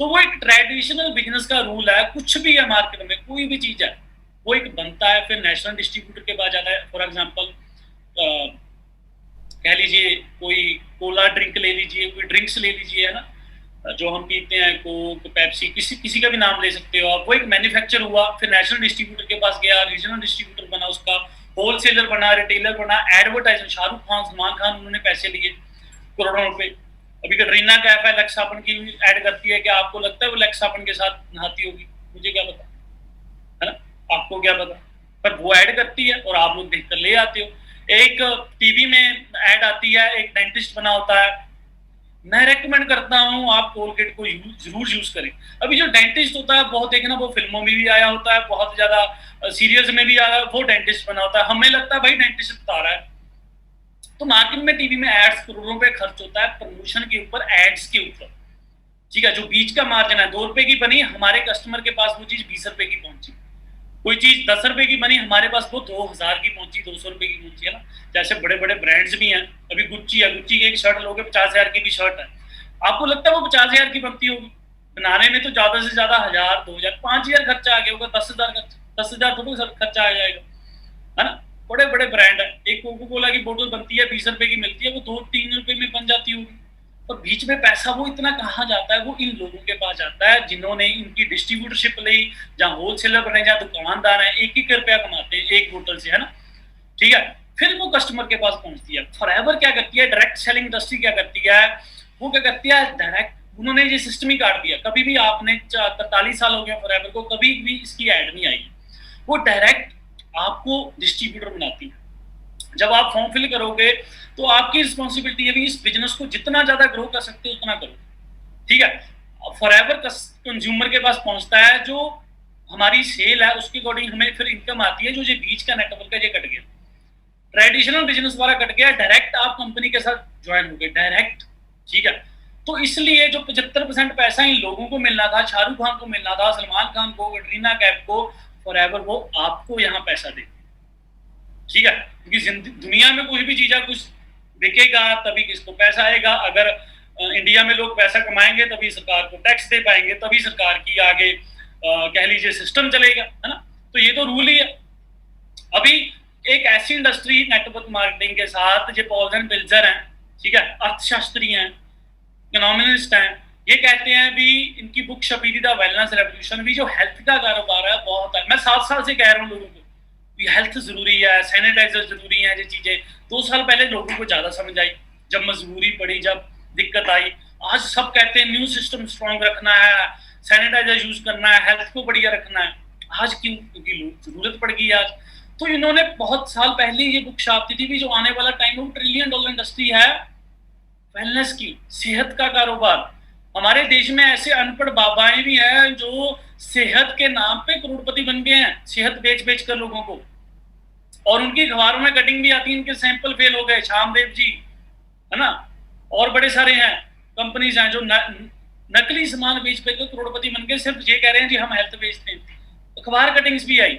तो वो एक ट्रेडिशनल बिजनेस का रूल है, कुछ भी है मार्केट में, कोई भी चीज है, वो एक बनता है, फिर नेशनल डिस्ट्रीब्यूटर के पास जाता है। फॉर एग्जाम्पल कह लीजिए कोई कोला ड्रिंक ले लीजिए, कोई ड्रिंक्स ले लीजिए, है ना, जो हम पीते हैं, कोक, पेप्सी, किसी का भी नाम ले सकते हो आप। वो एक मैन्युफैक्चर हुआ, फिर नेशनल डिस्ट्रीब्यूटर के पास गया, रीजनल डिस्ट्रीब्यूटर बना, उसका होलसेलर बना, रिटेलर बना, एडवर्टाइजर, शाहरुख खान, सलमान खान, उन्होंने पैसे लिए करोड़ों रुपए। अभी कटरीना कैफ है, लक्स साबुन की ऐड करती है, क्या आपको लगता है वो लक्स साबुन के साथ नहाती होगी? मुझे क्या पता, है ना, आपको क्या पता, पर वो ऐड करती है और आप लोग देखकर ले आते हो। एक टीवी में ऐड आती है, एक डेंटिस्ट बना होता है, मैं रेकमेंड करता हूं आप कोलगेट को जरूर यूज करें। अभी जो डेंटिस्ट होता है, बहुत देखना, वो फिल्मों में भी आया होता है, बहुत ज्यादा सीरियल्स में भी आया, वो डेंटिस्ट बना होता है, हमें लगता है भाई डेंटिस्ट बता रहा है। तो मार्केट में टीवी में एड्स करोड़ों पे खर्च होता है प्रमोशन के ऊपर, एड्स के ऊपर, ठीक है। जो बीच का मार्जिन है, 2 रुपए की बनी, हमारे कस्टमर के पास वो चीज 20 रुपए की पहुंची। कोई चीज 10 रुपए की बनी, हमारे पास वो 2000 की पहुंची, 200 रुपए की पहुंची, है ना। जैसे बड़े बड़े ब्रांड्स भी हैं, अभी गुच्ची है, गुच्ची की एक शर्ट लोगे 50,000 की भी शर्ट है, आपको लगता है वो 50,000 की बनती होगी? बनाने में तो ज्यादा से ज्यादा 1000, 2000, 5000 खर्चा आ गया होगा, 10,000 थोड़ा खर्चा आ जाएगा, है ना। बड़े बड़े ब्रांड है, एक कोको कोला की बोतल बनती है 20 रुपए की मिलती है, वो 2-3 रुपए में बन जाती होगी। और बीच में पैसा वो इतना कहाँ जाता है? वो इन लोगों के पास जाता है जिन्होंने इनकी डिस्ट्रीब्यूटरशिप ली, जहाँ होलसेलर बने, जहाँ दुकानदार हैं, 1-1 रुपया कमाते हैं एक बोतल से, है ना, ठीक है। फिर वो कस्टमर के पास पहुंचती है। फॉरएवर क्या करती है, डायरेक्ट सेलिंग इंडस्ट्री क्या करती है, वो क्या करती है, डायरेक्ट, उन्होंने ये सिस्टम ही काट दिया। कभी भी आपने 43 साल हो गया फॉरएवर को, कभी भी इसकी ऐड नहीं आई, वो डायरेक्ट आपको डिस्ट्रीब्यूटर बनाती है। जब आप फॉर्म फिल करोगे तो आपकी रिस्पॉन्सिबिलिटी है भी इस बिजनेस को जितना ज्यादा ग्रो कर सकते हो उतना करो, ठीक है। फॉरएवर कंज्यूमर के पास पहुंचता है, जो हमारी सेल है उसके अकॉर्डिंग हमें फिर इनकम आती है। जो ये बीच का नेटवर्क है ये कट गया, ट्रेडिशनल बिजनेस वाला कट गया, डायरेक्ट आप कंपनी के साथ ज्वाइन हो गए, डायरेक्ट, ठीक है। तो इसलिए जो 75% पैसा इन लोगों को मिलना था, शाहरुख खान को मिलना था, सलमान खान को, कटरीना कैफ को, फॉरएवर वो आपको यहाँ पैसा दे, ठीक है। क्योंकि दुनिया में कोई भी चीज है, कुछ बिकेगा तभी किसको पैसा आएगा। अगर इंडिया में लोग पैसा कमाएंगे तभी सरकार को टैक्स दे पाएंगे, तभी सरकार की आगे कह लीजिए सिस्टम चलेगा, है ना। तो ये तो रूल ही है। अभी एक ऐसी इंडस्ट्री नेटवर्क मार्केटिंग के साथ जो पॉल्स एंड बिल्जर हैं, ठीक है, अर्थशास्त्री हैं, इकोनॉमिस्ट हैं, ये कहते हैं भी इनकी बुक छपी थी द वेलनेस रेवोल्यूशन, भी जो हेल्थ का कारोबार है बहुत है। मैं 7 साल से कह रहा हूँ लोगों को हेल्थ जरूरी है, सैनिटाइजर जरूरी है, ये चीजें 2 साल पहले लोगों को ज्यादा समझ आई, जब मजबूरी पड़ी, जब दिक्कत आई। आज सब कहते हैं इम्यून सिस्टम स्ट्रॉन्ग रखना है, सैनिटाइजर यूज करना है, हेल्थ को बढ़िया रखना है। आज क्यों? क्योंकि जरूरत पड़ गई आज। तो इन्होंने बहुत साल पहले ये बुक छापती थी भी जो आने वाला टाइम है वो $1 ट्रिलियन इंडस्ट्री है वेलनेस की, सेहत का कारोबार। हमारे देश में ऐसे अनपढ़ बाबाएं भी हैं जो सेहत के नाम पे करोड़पति बन गए हैं, सेहत बेच बेच कर लोगों को, और उनकी अखबारों में कटिंग भी आती है, इनके सैंपल फेल हो गए, शामदेव जी, है ना, और बड़े सारे हैं, कंपनीज हैं जो नकली सामान बेच बेच कर करोड़पति बन गए, सिर्फ ये कह रहे हैं जी हम हेल्थ बेचते हैं। अखबार कटिंग्स भी आई,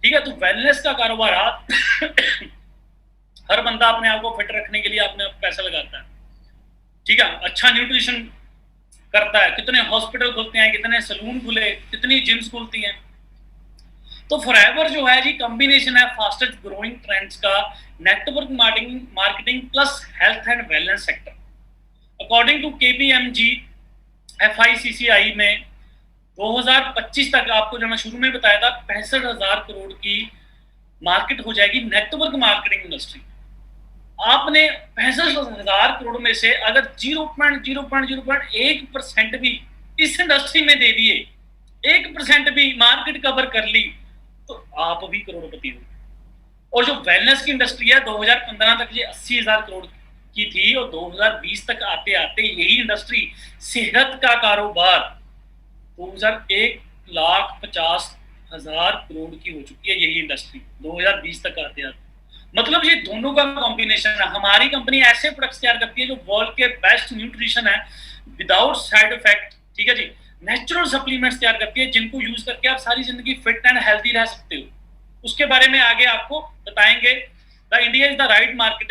ठीक है। तो वेलनेस का कारोबार हर बंदा अपने आप को फिट रखने के लिए अपने पैसा लगाता है, ठीक है, अच्छा न्यूट्रिशन करता है, कितने हॉस्पिटल खुलते हैं, कितने सलून खुले, कितनी जिम्स खुलती हैं। तो फॉरएवर जो है जी कॉम्बिनेशन है फास्टेस्ट ग्रोइंग ट्रेंड्स का network marketing plus health and wellness sector. According to KPMG FICCI में 2025 तक, आपको जो मैं शुरू में बताया था, 65,000 करोड़ की मार्केट हो जाएगी नेटवर्क मार्केटिंग इंडस्ट्री। आपने 65,000 करोड़ में से अगर 0.1% भी इस इंडस्ट्री में दे दिए, 1% भी मार्केट कवर कर ली, तो आप भी करोड़पति हो। और जो वेलनेस की इंडस्ट्री है 2015 तक ये 80,000 करोड़ की थी, और 2020 तक आते आते यही इंडस्ट्री सेहत का कारोबार 1,50,000 करोड़ की हो चुकी है, यही इंडस्ट्री 2020 तक आते आते। मतलब ये दोनों का कॉम्बिनेशन है। हमारी कंपनी ऐसे प्रोडक्ट्स तैयार करती है जो वर्ल्ड के बेस्ट न्यूट्रिशन है विदाउट साइड इफेक्ट, ठीक है जी, नेचुरल सप्लीमेंट्स तैयार करती है जिनको यूज करके आप सारी जिंदगी फिट एंड हेल्थी रह सकते हो। उसके बारे में आगे आपको बताएंगे। The India is the right market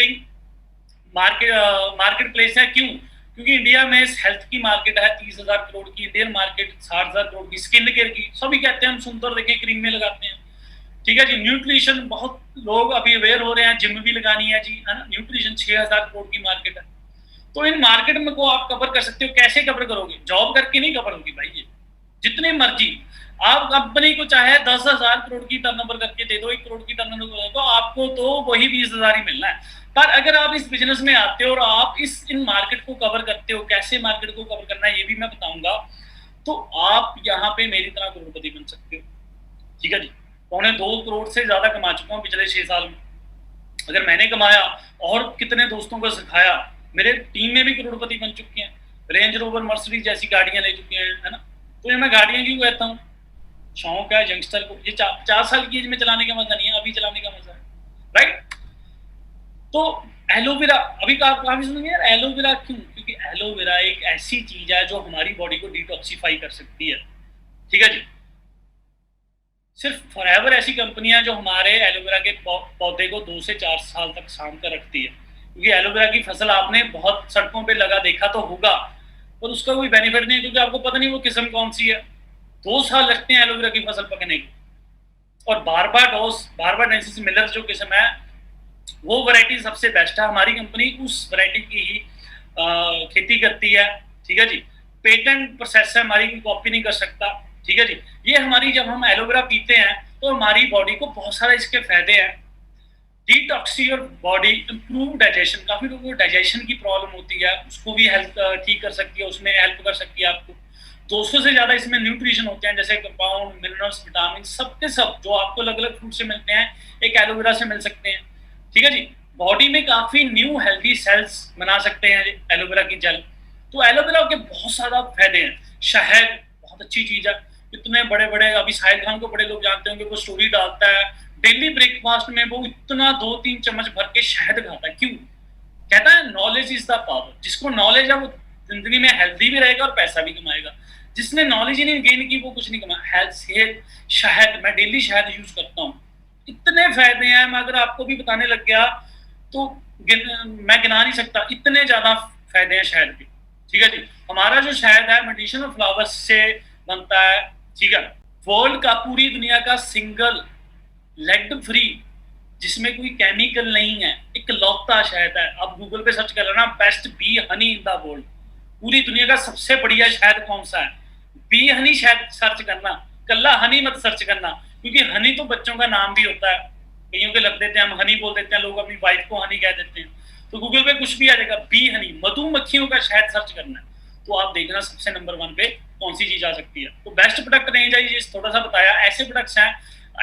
place है। क्यों? क्योंकि इंडिया में इस हेल्थ की मार्केट है 30,000 करोड़ की, इंडियन मार्केट 60,000 करोड़ की, स्किन केयर की सभी कहते हैं हम सुंदर देखें क्रीम में लगाते हैं, ठीक है जी। न्यूट्रिशन बहुत लोग अभी अवेयर हो रहे हैं, जिम भी लगानी है जी, है ना। न्यूट्रिशन 6,000 करोड़ की मार्केट है। तो इन मार्केट में को आप कवर कर सकते हो। कैसे कवर करोगे? जॉब करके नहीं कवर होगी भाई, ये जितने मर्जी आप कंपनी को चाहे 10,000 करोड़ की टर्नओवर करके दे दो, 1 करोड़ की टर्नओवर तो आपको तो वही 20,000 ही मिलना है। पर अगर आप इस बिजनेस में आते हो और आप इन मार्केट को कवर करते हो, कैसे मार्केट को कवर करना है ये भी मैं बताऊंगा, तो आप यहाँ पे मेरी तरह करोड़पति बन सकते हो, ठीक है जी। 2.25 करोड़ से ज्यादा कमा चुका हूँ पिछले 6 साल में। अगर मैंने कमाया और कितने दोस्तों को सिखाया, मेरे टीम में भी करोड़पति बन चुके हैं, रेंज रोवर मर्सिडीज जैसी गाड़ियां ले चुके हैं, है ना। तो ये मैं गाड़ियां क्यों कहता हूँ, शौक है यंगस्टर को, ये 4 साल की एज में चलाने का मजा नहीं है, अभी चलाने का मजा है, राइट। तो एलोवेरा अभी काफी सुनेंगे यार, एलोवेरा क्यों? क्योंकि एलोवेरा एक ऐसी चीज है जो हमारी बॉडी को डिटॉक्सिफाई कर सकती है, ठीक है जी। सिर्फ फॉरएवर ऐसी कंपनियां जो हमारे एलोवेरा के पौधे को 2 से 4 साल तक साम कर रखती है। क्योंकि एलोवेरा की फसल आपने बहुत सड़कों पे लगा देखा तो होगा, पर उसका कोई बेनिफिट नहीं है क्योंकि आपको पता नहीं वो किस्म कौन सी है। 2 साल लगते हैं एलोवेरा की फसल पकने की। और बारबाडेंसिस मिलर जो किस्म है वो वैरायटी सबसे बेस्ट है। हमारी कंपनी उस वैरायटी की ही खेती करती है, ठीक है जी। पेटेंट प्रोसेस है, हमारी कोई कॉपी नहीं कर सकता, ठीक है जी। ये हमारी जब हम एलोवेरा पीते हैं तो हमारी बॉडी को बहुत सारे इसके फायदे हैं। डिटॉक्सी योर बॉडी, इंप्रूव डाइजेशन, काफी लोगों को डाइजेशन की प्रॉब्लम होती है, उसको भी हेल्प ठीक कर सकती है, उसमें हेल्प कर सकती है आपको। 200 से ज्यादा इसमें न्यूट्रिशन होते हैं, जैसे कंपाउंड, मिनरल्स, विटामिन, सब के सब जो आपको अलग अलग फ्रूट से मिलते हैं एक एलोवेरा से मिल सकते हैं, ठीक है जी। बॉडी में काफी न्यू हेल्दी सेल्स बना सकते हैं एलोवेरा की जेल। तो एलोवेरा के बहुत सारा फायदे हैं। शहद बहुत अच्छी चीज है, इतने बड़े बड़े, अभी शाहिद खान को बड़े लोग जानते होंगे, वो स्टोरी डालता है डेली ब्रेकफास्ट में वो इतना 2-3 चम्मच भर के शहद खाता है। क्यों? कहता है नॉलेज इज द पावर। जिसको नॉलेज है वो जिंदगी में हेल्दी भी रहेगा और पैसा भी कमाएगा। जिसने नॉलेज ही नहीं गेन की वो कुछ नहीं कमा। हेल्थ, शहद, मैं डेली शहद यूज करता हूँ, इतने फायदे हैं। मैं अगर आपको भी बताने लग गया तो मैं गिना नहीं सकता, इतने ज्यादा फायदे हैं शहद के। ठीक है जी, हमारा जो शहद है मेडिसिनल फ्लावर्स से बनता है। ठीक है, वर्ल्ड का, पूरी दुनिया का सिंगल लेड फ्री, जिसमें कोई केमिकल नहीं है, एक लौता शहद है। आप गूगल पे सर्च कर लेना, best B Honey in the world, पूरी दुनिया का सबसे बढ़िया शहद कौन सा है, बी हनी शहद सर्च करना, कल्ला हनी मत सर्च करना, क्योंकि हनी तो बच्चों का नाम भी होता है, कईयों के लग देते हैं, हम हनी बोल देते हैं, लोग अपनी वाइफ को हनी कह देते हैं। तो गूगल पे कुछ भी आ जाएगा, बी हनी, मधुमक्खियों का शहद सर्च करना है, तो आप देखना सबसे नंबर 1 पे कौन सी चीज आ सकती है। तो बेस्ट प्रोडक्ट रेंज है ये, थोड़ा सा बताया। ऐसे प्रोडक्ट्स हैं,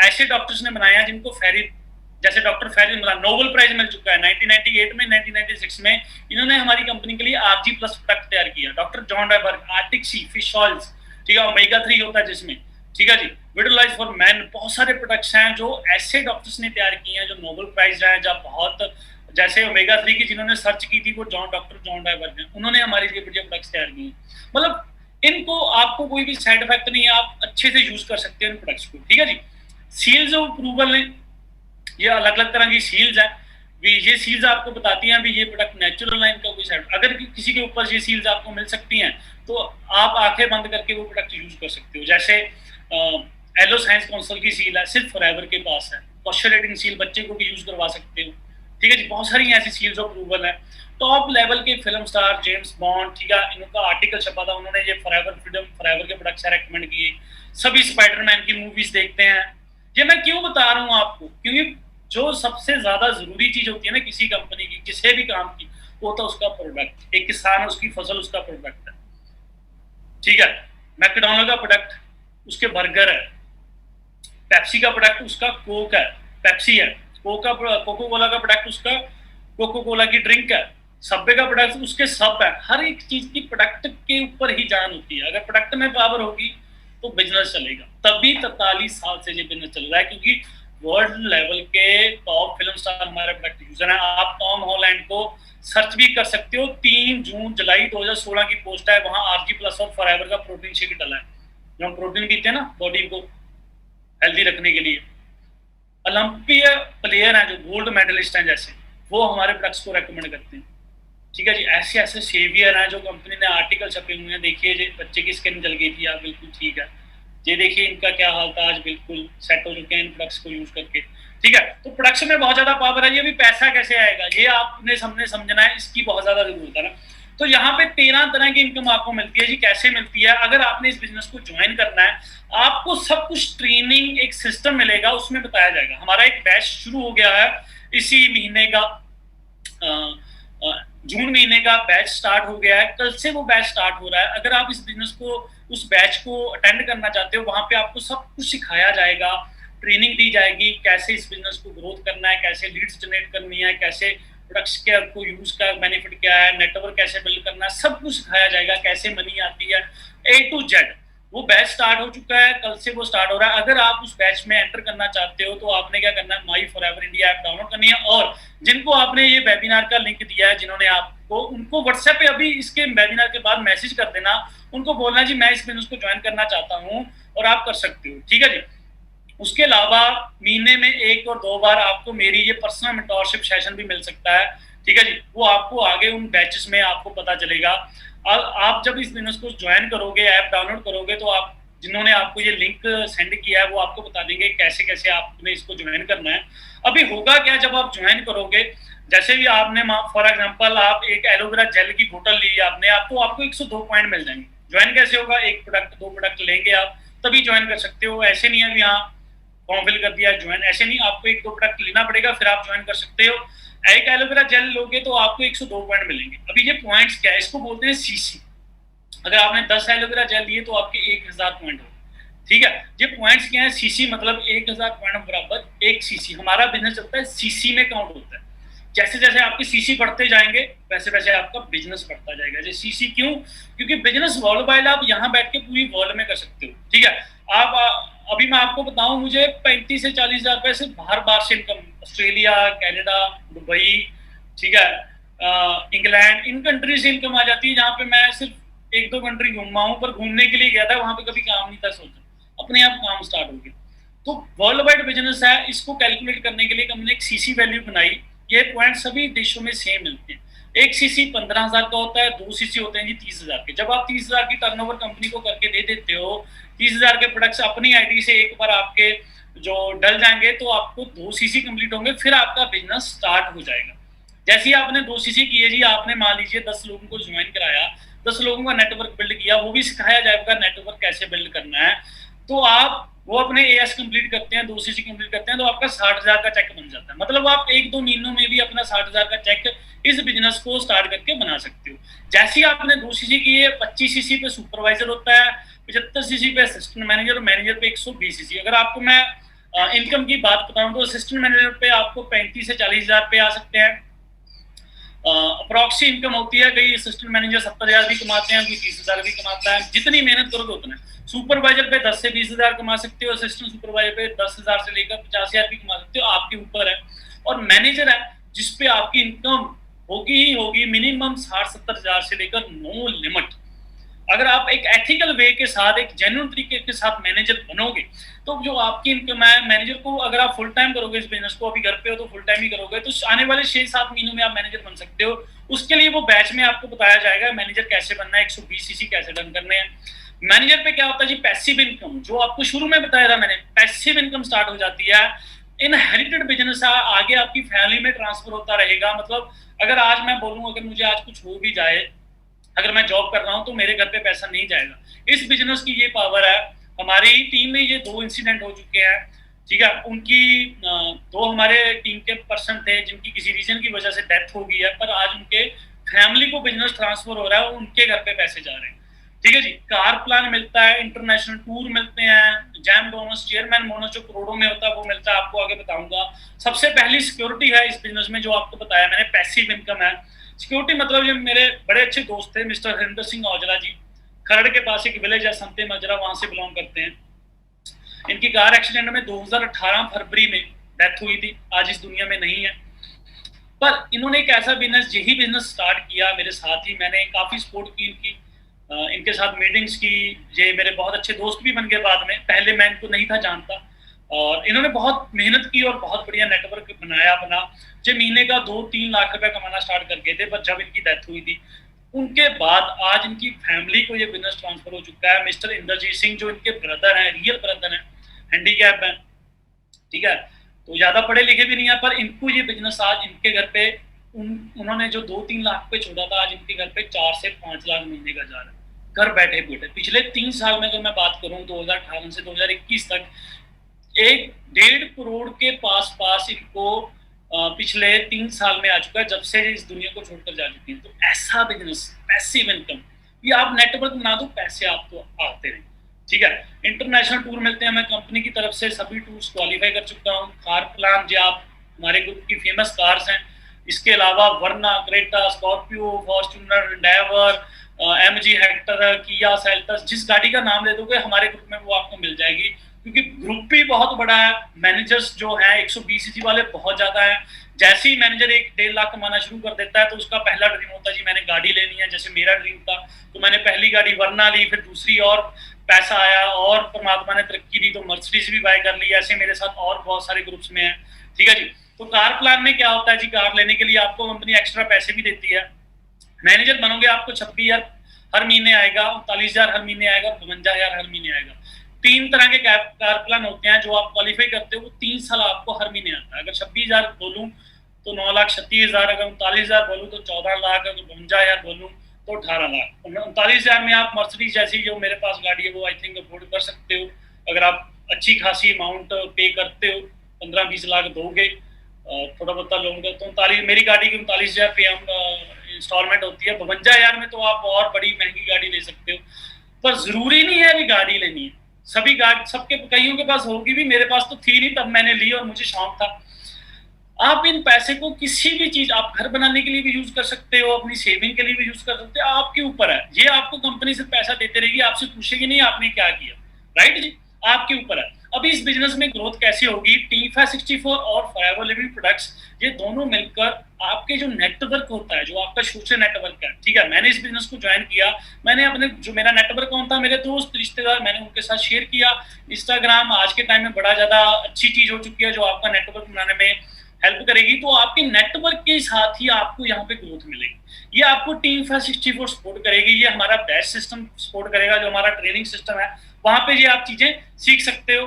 ऐसे डॉक्टर्स ने बनाया जिनको फेरी, जैसे डॉक्टर फेरी मिला, नोबेल प्राइज मिल चुका है 1998 में, 1996 में इन्होंने हमारी कंपनी के लिए आरजी प्लस प्रोडक्ट तैयार किया। डॉक्टर जॉन डायबर्ग, आर्टिक सी फिश ऑयल्स, ठीक है, ओमेगा 3 होता है जिसमें, ठीक है जी, विटालाइज फॉर मैन, बहुत सारे प्रोडक्ट्स हैं जो ऐसे डॉक्टर्स ने तैयार किए हैं जो नोबेल प्राइज है, जब बहुत, जैसे ओमेगा 3 की जिन्होंने सर्च की थी वो डॉक्टर जॉन डायबर्ग हैं, उन्होंने हमारे लिए बढ़िया प्रोडक्ट्स तैयार किए। मतलब इनको, आपको कोई भी साइड इफेक्ट नहीं है, आप अच्छे से यूज कर सकते हैं इन प्रोडक्ट्स को। ठीक है जी, सील्स ऑफ अप्रूवल, ये अलग अलग तरह की सील्स हैं, ये सील्स आपको बताती हैं भी ये प्रोडक्ट नेचुरल लाइन का कोई साइड, अगर किसी के ऊपर ये सील्स आपको मिल सकती हैं तो आप आंखें बंद करके वो प्रोडक्ट यूज कर सकते हो। जैसे एलो साइंस काउंसिल की सील है, सिर्फ फॉरएवर के पास है, पॉस्चर सील बच्चे को भी यूज करवा सकते हो। ठीक है जी, बहुत सारी ऐसी सील्स ऑफ अप्रूवल है। टॉप लेवल के फिल्म स्टार जेम्स बॉन्ड, ठीक है, इनका आर्टिकल छपा था, उन्होंने ये फॉरएवर फ्रीडम, फॉरएवर के प्रोडक्ट्स रेकमेंड किए। सभी स्पाइडरमैन की मूवीज देखते हैं। ये मैं क्यों बता रहा हूँ आपको, क्योंकि जो सबसे ज्यादा जरूरी चीज होती है ना किसी कंपनी की, किसी भी काम की, वो होता है उसका प्रोडक्ट। एक किसान, उसकी फसल, उसका प्रोडक्ट है। ठीक है, मैकडोनल्ड का प्रोडक्ट उसके बर्गर है, पेप्सी का प्रोडक्ट उसका कोक है, पेप्सी है, कोको कोला का प्रोडक्ट उसका कोको कोला की ड्रिंक है, सबवे का प्रोडक्ट उसके सब है। हर एक चीज की प्रोडक्ट के ऊपर ही जान होती है। अगर प्रोडक्ट में पावर होगी तो बिजनेस चलेगा। तभी 43 साल से ये बिजनेस चल रहा है, क्योंकि वर्ल्ड लेवल के टॉप फिल्म स्टार हमारे प्रोडक्ट यूजर हैं। आप टॉम हॉलैंड को सर्च भी कर सकते हो, 3 जुलाई 2016 की पोस्ट है, वहां आरजी प्लस और फॉरएवर का प्रोटीन शेक डाला है, जो हम प्रोटीन पीते हैं ना बॉडी को हेल्दी रखने के लिए। ओलंपिया प्लेयर हैं जो गोल्ड मेडलिस्ट हैं, जैसे वो हमारे प्रोडक्ट्स को रेकमेंड करते हैं। ठीक है जी, ऐसे ऐसे सेवियर हैं जो कंपनी ने आर्टिकल छपे हुए हैं। देखिए बच्चे की स्किन जल गई थी, आप बिल्कुल ठीक है, ये देखिए इनका क्या हाल था, आज बिल्कुल सेट हो चुके हैं इन प्रोडक्ट्स को यूज करके। ठीक है, तो प्रोडक्शन में बहुत ज्यादा पावर है। ये भी पैसा कैसे आएगा, ये आपने सबने समझना है, इसकी बहुत ज्यादा जरूरत है ना। तो यहाँ पे 13 तरह की इनकम आपको मिलती है जी। कैसे मिलती है, अगर आपने इस बिजनेस को ज्वाइन करना है, आपको सब कुछ ट्रेनिंग, एक सिस्टम मिलेगा, उसमें बताया जाएगा। हमारा एक बैच शुरू हो गया है इसी महीने का, जून महीने का बैच स्टार्ट हो गया है, कल से वो बैच स्टार्ट हो रहा है। अगर आप इस बिजनेस को, उस बैच को अटेंड करना चाहते हो, वहां पे आपको सब कुछ सिखाया जाएगा, ट्रेनिंग दी जाएगी, कैसे इस बिजनेस को ग्रोथ करना है, कैसे लीड्स जनरेट करनी है, कैसे प्रोडक्ट्स के को यूज का बेनिफिट क्या है, नेटवर्क कैसे बिल्ड करना है, सब कुछ सिखाया जाएगा, कैसे मनी आती है, A to Z। वो बैच स्टार्ट हो चुका है, कल से वो स्टार्ट हो रहा है। अगर आप उस बैच में एंटर करना चाहते हो तो आपने क्या करना है, माई फॉरएवर इंडिया ऐप डाउनलोड करनी है, और जिनको आपने ये वेबिनार का लिंक दिया है, जिन्होंने आपको, उनको व्हाट्सएप पे अभी इसके वेबिनार के बाद मैसेज कर देना, उनको बोलना जी मैं इस बिजनेस को ज्वाइन करना चाहता हूँ, और आप कर सकते हो। ठीक है जी, उसके अलावा महीने में 1 और 2 बार आपको मेरी ये पर्सनल मेंटोरशिप सेशन भी मिल सकता है। ठीक है जी, वो आपको आगे उन बैचेस में आपको पता चलेगा। आप जब इस बिजनेस को ज्वाइन करोगे, ऐप डाउनलोड करोगे, तो आप, जिन्होंने आपको ये लिंक सेंड किया है, वो आपको बता देंगे कैसे कैसे आपने इसको ज्वाइन करना है। अभी होगा क्या, जब आप ज्वाइन करोगे, जैसे भी आपने फॉर एग्जांपल आप एक एलोवेरा जेल की बोतल ली आपने, आपको 102 पॉइंट मिल जाएंगे। ज्वाइन कैसे होगा, 1 प्रोडक्ट 2 प्रोडक्ट लेंगे आप, तभी ज्वाइन कर सकते हो। ऐसे नहीं है कि हाँ फॉर्म फिल कर दिया ज्वाइन, ऐसे नहीं, आपको 1-2 प्रोडक्ट लेना पड़ेगा, फिर आप ज्वाइन कर सकते हो। एक एलोवेरा जेल लोगे तो आपको 102 पॉइंट मिलेंगे। अभी ये पॉइंट्स क्या है, इसको बोलते हैं सीसी। अगर आपने 10 एलोवेरा जेल लिए तो आपके 1000 पॉइंट हो। ठीक है, ये पॉइंट्स क्या है, सीसी मतलब 1000 पॉइंट बराबर 1 सीसी। हमारा बिजनेस चलता है सीसी में काउंट होता है। जैसे जैसे आपके सीसी बढ़ते जाएंगे वैसे वैसे आपका बिजनेस बढ़ता जाएगा। जैसे सीसी क्यों, क्योंकि बिजनेस वर्ल्ड वाइड आप यहाँ बैठ के पूरी वर्ल्ड में कर सकते हो। ठीक है, आप अभी मैं आपको बताऊं, मुझे 35 से 40 हजार रुपए से बाहर से इनकम, ऑस्ट्रेलिया, कनाडा, दुबई, ठीक है, इंग्लैंड, इन कंट्री से इनकम आ जाती है, जहाँ पे मैं सिर्फ 1-2 कंट्री घूमा हूँ, पर घूमने के लिए गया था, वहां पे कभी काम नहीं था, सोचा अपने आप काम स्टार्ट हो गया। तो वर्ल्ड वाइड बिजनेस है, इसको कैलकुलेट करने के लिए हमने एक सीसी वैल्यू बनाई, ये पॉइंट सभी देशों में सेम मिलते हैं। एक सीसी 15,000 का होता है, 2 सीसी होते हैं जी 30,000 के। जब आप 30,000 की टर्नओवर कंपनी को करके दे देते हो, 30,000 के प्रोडक्ट्स अपनी आईडी से एक बार आपके जो डल जाएंगे तो आपको 2 सीसी कंप्लीट होंगे, फिर आपका बिजनेस स्टार्ट हो जाएगा। जैसे ही आपने 2 सीसी किए जी, आपने मान लीजिए 10 लोगों को ज्वाइन कराया, 10 लोगों का नेटवर्क बिल्ड किया, वो भी सिखाया जाएगा नेटवर्क कैसे बिल्ड करना है, तो आप वो अपने एएस कंप्लीट करते हैं, 2 सीसी कंप्लीट करते हैं, तो आपका 60,000 का चेक बन जाता है। मतलब आप 1-2 महीनों में भी अपना 60,000 का चेक इस बिजनेस को स्टार्ट करके बना सकते हो। जैसे ही आपने 2 सीसी किए, 25 सीसी पे सुपरवाइजर होता है, 75 सीसी पे असिस्टेंट मैनेजर, और मैनेजर पे 120 सीसी। अगर आपको मैं इनकम की बात बताऊं तो असिस्टेंट मैनेजर पे आपको 35 से 40,000 पे आ सकते हैं। अप्रॉक्सी इनकम होती है, कई असिस्टेंट मैनेजर 70,000 भी कमाते हैं, कोई 30,000 भी कमाता है। जितनी मेहनत करोगे उतना। सुपरवाइजर पे 10 से 20,000 कमा सकते हो, असिस्टेंट सुपरवाइजर पे 10,000 से लेकर 50,000 भी कमा सकते हो, आपके ऊपर है। और मैनेजर है जिसपे आपकी इनकम होगी ही होगी मिनिमम 60-70,000 से लेकर नो लिमिट। अगर आप एक एथिकल वे के साथ, एक जेन्युइन तरीके के साथ मैनेजर बनोगे, तो जो आपकी इनकम है, मैनेजर को अगर आप फुल टाइम करोगे इस बिजनेस को, अभी घर पे हो तो फुल टाइम ही करोगे, तो आने वाले 6-7 महीनों में आप मैनेजर बन सकते हो। उसके लिए वो बैच में आपको बताया जाएगा मैनेजर कैसे बनना है, 120 सीसी कैसे डन करने हैं। मैनेजर पे क्या होता है जी, पैसिव इनकम, जो आपको शुरू में बताया था मैंने, पैसिव इनकम स्टार्ट हो जाती है। इनहेरिटेड बिजनेस आगे आपकी फैमिली में ट्रांसफर होता रहेगा। मतलब अगर आज मैं बोलूं, अगर मुझे आज कुछ हो भी जाए, अगर मैं जॉब कर रहा हूं तो मेरे घर पे पैसा नहीं जाएगा। इस बिजनेस की ये पावर है। हमारी टीम में ये 2 इंसिडेंट हो चुके हैं, ठीक है। उनकी 2 हमारे टीम के पर्सन थे जिनकी किसी रीजन की वजह से डेथ हो गई है, पर आज उनके फैमिली को बिजनेस ट्रांसफर हो रहा है, उनके घर पे पैसे जा रहे हैं, ठीक है जी। कार प्लान मिलता है, इंटरनेशनल टूर मिलते हैं, जैम बोनस, चेयरमैन बोनस जो करोड़ों में होता है वो मिलता है, आपको आगे बताऊंगा। सबसे पहली सिक्योरिटी है इस बिजनेस में, जो आपको बताया मैंने, पैसिव इनकम है। सिक्योरिटी मतलब, ये मेरे बड़े अच्छे दोस्त थे मिस्टर हरिंदर सिंह औजला जी, खरड़ के पास एक विलेज है संते मजरा, वहां से बिलोंग करते हैं। इनकी कार एक्सीडेंट में 2018 फरवरी में डेथ हुई थी, आज इस दुनिया में नहीं है। पर इन्होंने एक ऐसा बिजनेस, यही बिजनेस स्टार्ट किया मेरे साथ ही। मैंने काफी सपोर्ट की इनकी, इनके साथ मीटिंग्स की। ये मेरे बहुत अच्छे दोस्त भी बन गए बाद में, पहले मैं इनको नहीं था जानता। और इन्होंने बहुत मेहनत की और बहुत बढ़िया नेटवर्क बनाया अपना। जो महीने का 2-3 लाख रुपए कमाना स्टार्ट कर गए थे, पर जब इनकी डेथ हुई थी उनके बाद आज इनकी फैमिली को ये बिजनेस ट्रांसफर हो चुका है। मिस्टर इंद्रजीत सिंह जो इनके ब्रदर हैं, रियल ब्रदर हैं, हैंडीकैप हैं, ठीक है, तो ज्यादा पढ़े लिखे भी नहीं है, पर इनको ये बिजनेस आज इनके घर पे उन्होंने जो 2-3 लाख पे छोड़ा था, आज इनके घर पे 4 से 5 लाख महीने का जा रहा है, घर बैठे बैठे। पिछले 3 साल में अगर मैं बात करूं, 2018 से 2021 तक 1.5 करोड़ के पास इनको पिछले 3 साल में आ चुका है, जब से इस दुनिया को छोड़कर जा चुकी है। तो ऐसा बिजनेस, पैसिव इनकम, ये आप नेटवर्क बना दो, पैसे आपको आते रहे, ठीक है। इंटरनेशनल टूर मिलते हैं, मैं कंपनी की तरफ से सभी टूर्स क्वालिफाई कर चुका हूँ। कार प्लान, जो आप हमारे ग्रुप की फेमस कार्स हैं, इसके अलावा Verna, Creta, Scorpio, Fortuner, Endeavour, MG Hector, Kia Seltos, जिस गाड़ी का नाम ले दोगे हमारे ग्रुप में वो आपको मिल जाएगी, क्योंकि ग्रुप भी बहुत बड़ा है। मैनेजर्स जो हैं 120 सीसी वाले बहुत ज्यादा हैं। जैसे ही मैनेजर 1-1.5 लाख कमाना शुरू कर देता है तो उसका पहला ड्रीम होता है जी मैंने गाड़ी लेनी है। जैसे मेरा ड्रीम था, तो मैंने पहली गाड़ी वर्ना ली, फिर दूसरी, और पैसा आया और परमात्मा ने तरक्की दी तो मर्सिडीज भी बाय कर ली। ऐसे मेरे साथ और बहुत सारे ग्रुप्स में है, ठीक है जी। तो कार प्लान में क्या होता है जी, कार लेने के लिए आपको कंपनी एक्स्ट्रा पैसे भी देती है। मैनेजर बनोगे आपको 26,000 हर महीने आएगा, 39,000 हर महीने आएगा, 52,000 हर महीने आएगा। 3 तरह के कार प्लान होते हैं जो आप क्वालिफाई करते हो, वो 3 साल आपको हर महीने आता है। अगर 26,000 बोलूं तो 9,36,000, अगर 39,000 बोलूं तो 14 लाख, अगर 52,000 बोलूं तो 18 लाख। 39,000 में आप मर्सिडीज जैसी जो मेरे पास गाड़ी है वो आई थिंक अफोर्ड कर सकते हो, अगर आप अच्छी खासी अमाउंट पे करते हो, 15-20 लाख दोगे, थोड़ा बहुत लोगे तो 39, मेरी गाड़ी की 39,000 पे हम इंस्टॉलमेंट होती है। 52,000 में तो आप और बड़ी महंगी गाड़ी ले सकते हो। पर जरूरी नहीं है अभी गाड़ी लेनी है, सभी गाड़ी सबके, कईयों के पास होगी भी, मेरे पास तो थी नहीं, तब मैंने ली और मुझे शौक था। आप इन पैसे को किसी भी चीज, आप घर बनाने के लिए भी यूज कर सकते हो, अपनी सेविंग के लिए भी यूज कर सकते हो, आपके ऊपर है। ये आपको कंपनी से पैसा देते रहेगी, आपसे पूछेगी नहीं आपने क्या किया, राइट जी, आपके ऊपर है। अभी इस बिजनेस में ग्रोथ कैसे होगी, T564 और फॉरएवर लिविंग प्रोडक्ट्स, ये दोनों मिलकर आपके जो नेटवर्क होता है, जो आपका सोशल नेटवर्क है, ठीक है। मैंने इस बिजनेस को ज्वाइन किया, मैंने अपने जो मेरा नेटवर्क कौन था, मेरे दोस्त रिश्तेदार, मैंने उनके साथ शेयर किया। इंस्टाग्राम आज के टाइम में बड़ा ज्यादा अच्छी चीज हो चुकी है जो आपका नेटवर्क बनाने में हेल्प करेगी, तो आपके नेटवर्क के साथ ही आपको यहाँ पे ग्रोथ मिलेगी। ये आपको टीम 64 सपोर्ट करेगी, ये हमारा बैच सिस्टम सपोर्ट करेगा, जो हमारा ट्रेनिंग सिस्टम है वहां पे ये आप चीजें सीख सकते हो।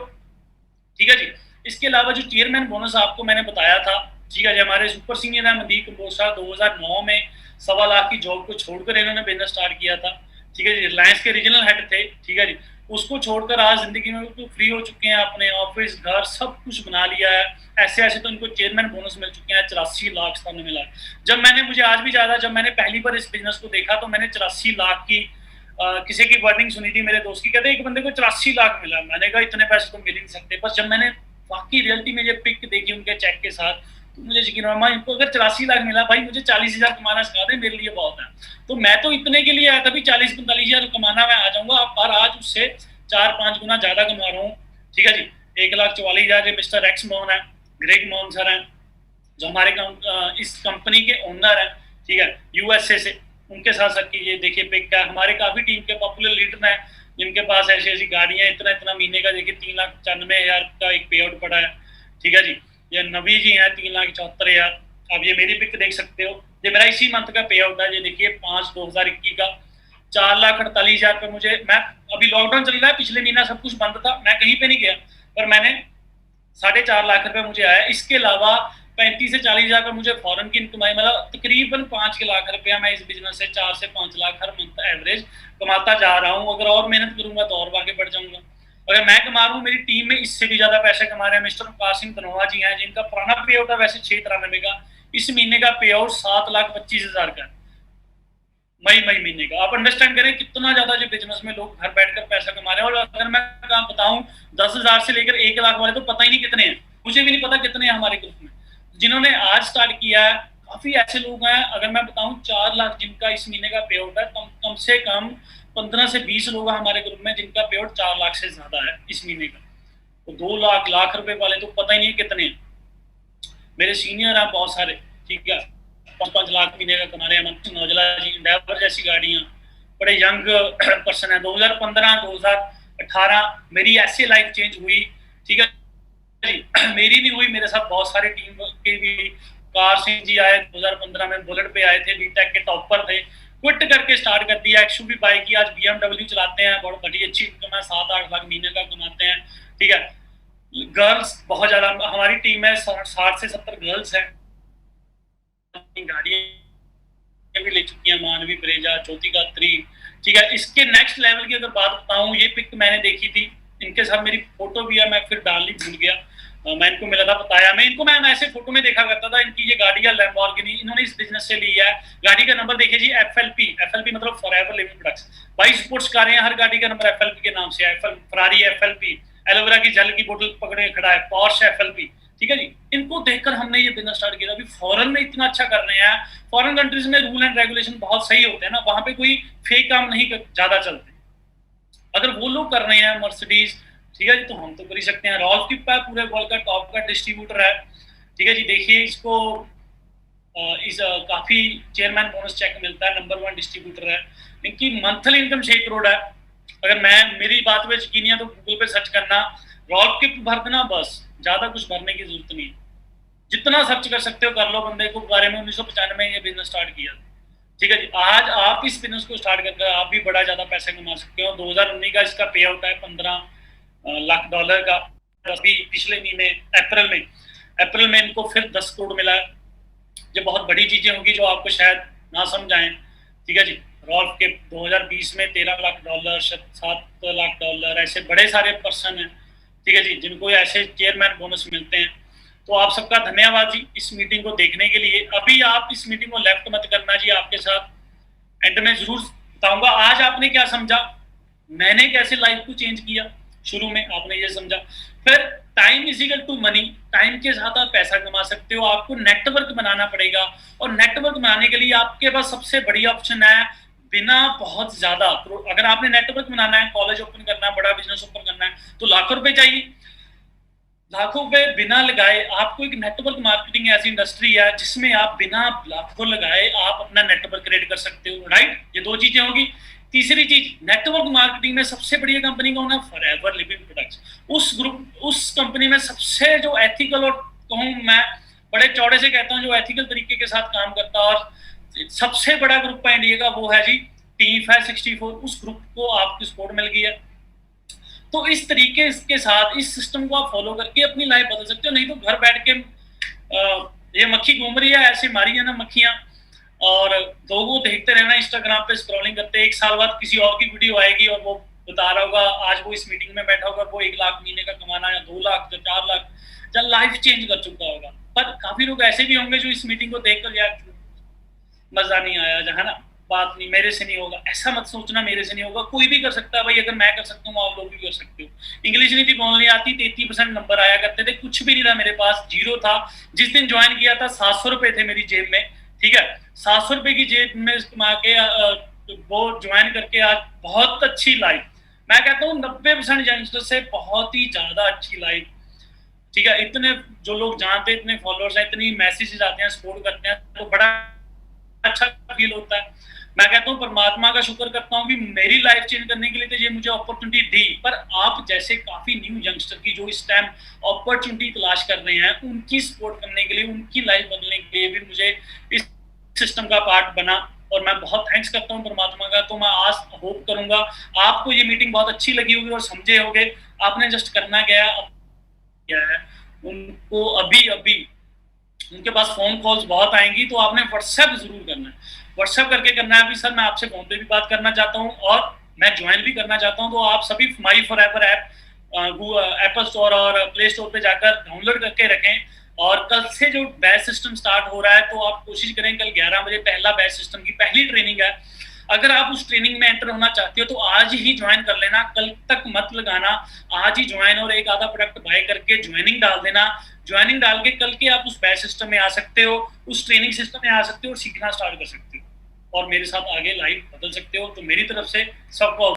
ठीक है जी। इसके अलावा जो चेयरमैन बोनस आपको मैंने बताया था, ठीक है जी, हमारे सुपर सीनियर है मनदीप कंबोज 2009 में 1.25 लाख की जॉब को छोड़कर इन्होंने बिजनेस स्टार्ट किया था। ठीक है जी, रिलायंस के रीजनल हेड थे। ठीक है जी, उसको छोड़कर आज जिंदगी में तो फ्री हो चुके हैं, अपने ऑफिस घर सब कुछ बना लिया है। ऐसे ऐसे तो इनको चेयरमैन बोनस मिल चुके हैं 84 लाख 97 लाख। जब मैंने, मुझे आज भी याद है, जब मैंने पहली बार इस बिजनेस को देखा तो मैंने 84 लाख की किसी की वर्डिंग सुनी थी मेरे दोस्त की, कहते एक बंदे को 84 लाख मिला। मैंने कहा इतने पैसे तो मिल ही नहीं सकते। बस जब मैंने वाकई रियलिटी में ये पिक देखी उनके चेक के साथ, तो मुझे यकीन हुआ इनको अगर 84 लाख मिला, भाई मुझे 40,000 कमाना सिखा दे, मेरे लिए बहुत है। तो मैं तो इतने के लिए आया था भी 40-45,000 कमाना मैं आ जाऊंगा, पर आज उससे 4-5 गुना ज्यादा कमा रहा हूँ। ठीक है जी, 1,44,000 मिस्टर एक्स मोहन है, ग्रेग मोहन सर हैं, जो हमारे इस कंपनी के ओनर हैं। ठीक है, यूएसए से, उनके साथ सर की ये देखिए पिक है। हमारे काफी टीम के पॉपुलर लीडर हैं जिनके पास ऐसी ऐसी गाड़ियां, इतना इतना महीने का देखिए 3,94,000 का एक पे आउट पड़ा है। ठीक है जी, ये नवी जी हैं 3,74,000। अब ये मेरी पिक देख सकते हो, ये मेरा इसी मंथ का पे आउट है। ये देखिए 5/2021 का 4,48,000 पे मुझे, मैं अभी लॉकडाउन चल रहा है, पिछले महीना सब कुछ बंद था, मैं कहीं पे नहीं गया, पर मैंने 4.5 लाख रुपए मुझे आया। इसके अलावा 35 से 40,000 का मुझे फॉरेन की इनकम आई, मतलब तकरीबन 5 लाख रुपया मैं इस बिजनेस से 4 से 5 लाख हर मंथ एवरेज कमाता जा रहा हूँ। अगर और मेहनत करूंगा तो और आगे बढ़ जाऊंगा। अगर मैं कमा रहा हूँ, मेरी टीम में इससे भी ज्यादा पैसे कमा रहे हैं। मिस्टर वकार सिंह धनोआ जी हैं, जिनका पुराना पे आउट है वैसे 6,93 का, इस महीने का पे आउट 7,25,000 का, मई महीने का। आप अंडरस्टैंड करें कितना ज्यादा जो बिजनेस में लोग घर बैठकर पैसा कमा रहे हैं। और अगर मैं बताऊं 10,000 से लेकर 1 लाख वाले तो पता ही नहीं कितने हैं, मुझे भी नहीं पता कितने हैं हमारे ग्रुप में। जिन्होंने आज स्टार्ट किया है काफी ऐसे लोग हैं, अगर मैं बताऊं 4 लाख जिनका इस महीने का पे आउट है, कम से कम 15 से 20 लोग हैं हमारे ग्रुप में जिनका पे आउट 4 लाख से ज्यादा है इस महीने का। तो 2 लाख रुपए वाले तो पता ही नहीं कितने हैं। मेरे सीनियर हैं बहुत सारे, ठीक है, 5-5 लाख महीने का कमा रहे हैं। नौजला जी, इंडेवर जैसी गाड़ियां, बड़े यंग पर्सन है। 2015-2018 मेरी ऐसे लाइफ चेंज हुई। ठीक है जी, मेरी नहीं हुई, मेरे साथ बहुत सारे टीम के भी। कार सिंह जी आए 2015 में, बुलेट पे आए थे, बीटेक के टॉपर थे, क्विट करके स्टार्ट कर दिया, एक्सयूवी बाइक की, आज BMW चलाते हैं, बहुत बड़ी अच्छी इनकम है, 7-8 लाख महीने का कमाते हैं। ठीक है, गर्ल्स बहुत ज्यादा, हमारी टीम में 60 से 70 गर्ल्स हैं, गाड़ियां भी ले चुकी हैं, मानवी, ब्रेजा, ज्योति गात्री। ठीक है, इसके नेक्स्ट लेवल की अगर बात बताऊं, ये पिक मैंने देखी थी, इनके साथ मेरी फोटो भी है, मैं फिर डालनी भूल गया, मैं इनको मिला था, बताया मैं इनको, मैं ऐसे फोटो में देखा करता था। इनकी ये गाड़ी है लैम्बोर्गिनी, इन्होंने इस बिजनेस से ली है। गाड़ी का नंबर देखिए जी, FLP मतलब फॉरएवर लिविंग प्रोडक्ट्स। 22 स्पोर्ट्स कारें हैं, हर गाड़ी का नंबर FLP के नाम से है। फरारी FLP, एलोवेरा की जल की बोतल पकड़े खड़ा है, पॉर्श FLP। ठीक है जी, इनको देखकर हमने ये बिजनेस स्टार्ट किया। अभी फॉरेन में इतना अच्छा कर रहे हैं, फॉरेन कंट्रीज में रूल एंड रेगुलेशन बहुत सही होते हैं ना, वहां पे कोई फेक काम नहीं ज्यादा चलते। अगर वो लोग कर रहे हैं, मर्सिडीज, ठीक है जी, तो हम तो कर ही सकते हैं। रॉल्फ किप है, पूरे वर्ल्ड का टॉप का डिस्ट्रीब्यूटर है। ठीक है जी, देखिए इसको काफी चेयरमैन बोनस चेक मिलता है, नंबर 1 डिस्ट्रीब्यूटर है। इनकी मंथली इनकम 6 करोड़ है। अगर मेरी बात पे यकीन है तो गूगल पे सर्च करना, रॉल्फ किप भर देना, बस, ज्यादा कुछ भरने की जरूरत नहीं। जितना सर्च कर सकते हो कर लो। बंदे को बारे में 1995 में ये बिजनेस स्टार्ट किया। ठीक है जी, आज आप इस बिजनेस को स्टार्ट करके आप भी बड़ा ज्यादा पैसा कमा सकते हो। 2019 का इसका पे आउट है $15 लाख का। अभी पिछले महीने अप्रैल में इनको फिर 10 करोड़ मिला है। ये बहुत बड़ी चीजें होंगी जो आपको शायद ना समझ आए। ठीक है जी, रॉल्फ के 2020 में $13 लाख, $7 लाख, ऐसे बड़े सारे पर्सन हैं। ठीक है जी, जिनको ऐसे चेयरमैन बोनस मिलते हैं। तो आप सबका धन्यवाद जी इस मीटिंग को देखने के लिए। अभी आप इस मीटिंग को लेफ्ट मत करना जी, आपके साथ एंड में जरूर बताऊंगा आज आपने क्या समझा, मैंने कैसे लाइफ को चेंज किया। शुरू में आपने ये समझा, फिर time is equal to money, time के साथ आप पैसा कमा सकते हो। आपको नेटवर्क बनाना पड़ेगा, और नेटवर्क बनाने के लिए आपके पास सबसे बड़ी ऑप्शन है, बिना बहुत ज्यादा, अगर आपने नेटवर्क बनाना है, कॉलेज ओपन करना है, बड़ा बिजनेस ओपन करना है, तो लाखों रुपए चाहिए। लाखों रुपए बिना लगाए आपको एक नेटवर्क मार्केटिंग ऐसी इंडस्ट्री है जिसमें आप बिना लाखों लगाए आप अपना नेटवर्क क्रिएट कर सकते हो। राइट, ये 2 चीजें होगी। तीसरी चीज, नेटवर्क मार्केटिंग में सबसे बड़ी कंपनी कौन है? Forever living products. उस कंपनी में सबसे जो एथिकल और कहूं मैं बड़े चौड़े से कहता हूँ, जो एथिकल तरीके के साथ काम करता है। और सबसे बड़ा ग्रुप है इंडिया का, वो है जी टीम है 64। उस ग्रुप को आपकी सपोर्ट मिल गई है। तो इस तरीके के साथ इस सिस्टम को आप फॉलो करके अपनी लाइफ बदल सकते हो। नहीं तो घर बैठ के ये मक्खी घूम रही है, ऐसे मारी है ना मक्खियां, और लोगों देखते रहना इंस्टाग्राम पे स्क्रॉलिंग करते। 1 साल बाद किसी और की वीडियो आएगी और वो बता रहा होगा आज वो इस मीटिंग में बैठा होगा, वो 1 लाख महीने का कमाना, या 2 लाख या 4 लाख, जब लाइफ चेंज कर चुका होगा। पर काफी लोग ऐसे भी होंगे जो इस मीटिंग को देखकर यार मजा नहीं आया, जहाँ ना बात नहीं, मेरे से नहीं होगा। ऐसा मत सोचना मेरे से नहीं होगा, कोई भी कर सकता है भाई। अगर मैं कर सकता हूँ आप लोग भी कर सकते हो। इंग्लिश नहीं थी बोलनी आती, 33% नंबर आया करते थे, कुछ भी नहीं था मेरे पास, 0 था। जिस दिन ज्वाइन किया था 700 रुपए थे मेरी जेब में, ठीक है। 700 रुपए की जेब में कमा के वो ज्वाइन करके आज बहुत अच्छी लाइफ, मैं कहता हूँ 90% यंगस्टर से बहुत ही ज्यादा अच्छी लाइफ, ठीक है। इतने जो लोग जानते हैं, इतने फॉलोअर्स हैं, इतनी मैसेजेस आते हैं, सपोर्ट करते हैं, तो बड़ा अच्छा फील होता है। मैं कहता हूँ परमात्मा का शुक्र करता हूँ कि मेरी लाइफ चेंज करने के लिए तो ये मुझे अपॉर्चुनिटी दी, पर आप जैसे काफी न्यू यंगस्टर की जो इस टाइम अपॉर्चुनिटी तलाश कर रहे हैं, उनकी सपोर्ट करने के लिए, उनकी लाइफ बदलने के लिए भी मुझे इस सिस्टम का पार्ट बना, और मैं बहुत थैंक्स करता हूँ परमात्मा का। तो मैं आज होप करूंगा आपको ये मीटिंग बहुत अच्छी लगी होगी और समझे होगे। आपने जस्ट करना क्या है, उनको अभी उनके पास फोन कॉल्स बहुत आएंगी, तो आपने व्हाट्सएप जरूर करना है। व्हाट्सएप करके करना है, अभी सर मैं आपसे फोन पे भी बात करना चाहता हूँ और मैं ज्वाइन भी करना चाहता हूँ। तो आप सभी माई for ever app Apple store और प्ले स्टोर पे जाकर डाउनलोड करके रखें। और कल से जो बैच सिस्टम स्टार्ट हो रहा है, तो आप कोशिश करें, कल 11 बजे पहला बैच सिस्टम की पहली ट्रेनिंग है। अगर आप उस ट्रेनिंग में एंटर होना चाहते हो तो आज ही ज्वाइन कर लेना, कल तक मत लगाना। आज ही ज्वाइन और एक आधा प्रोडक्ट बाय करके ज्वाइनिंग डाल देना। ज्वाइनिंग डाल के कल के आप उस बैच सिस्टम में आ सकते हो, उस ट्रेनिंग सिस्टम में आ सकते हो और सीखना स्टार्ट कर सकते हो और मेरे साथ आगे लाइफ बदल सकते हो। तो मेरी तरफ से सबको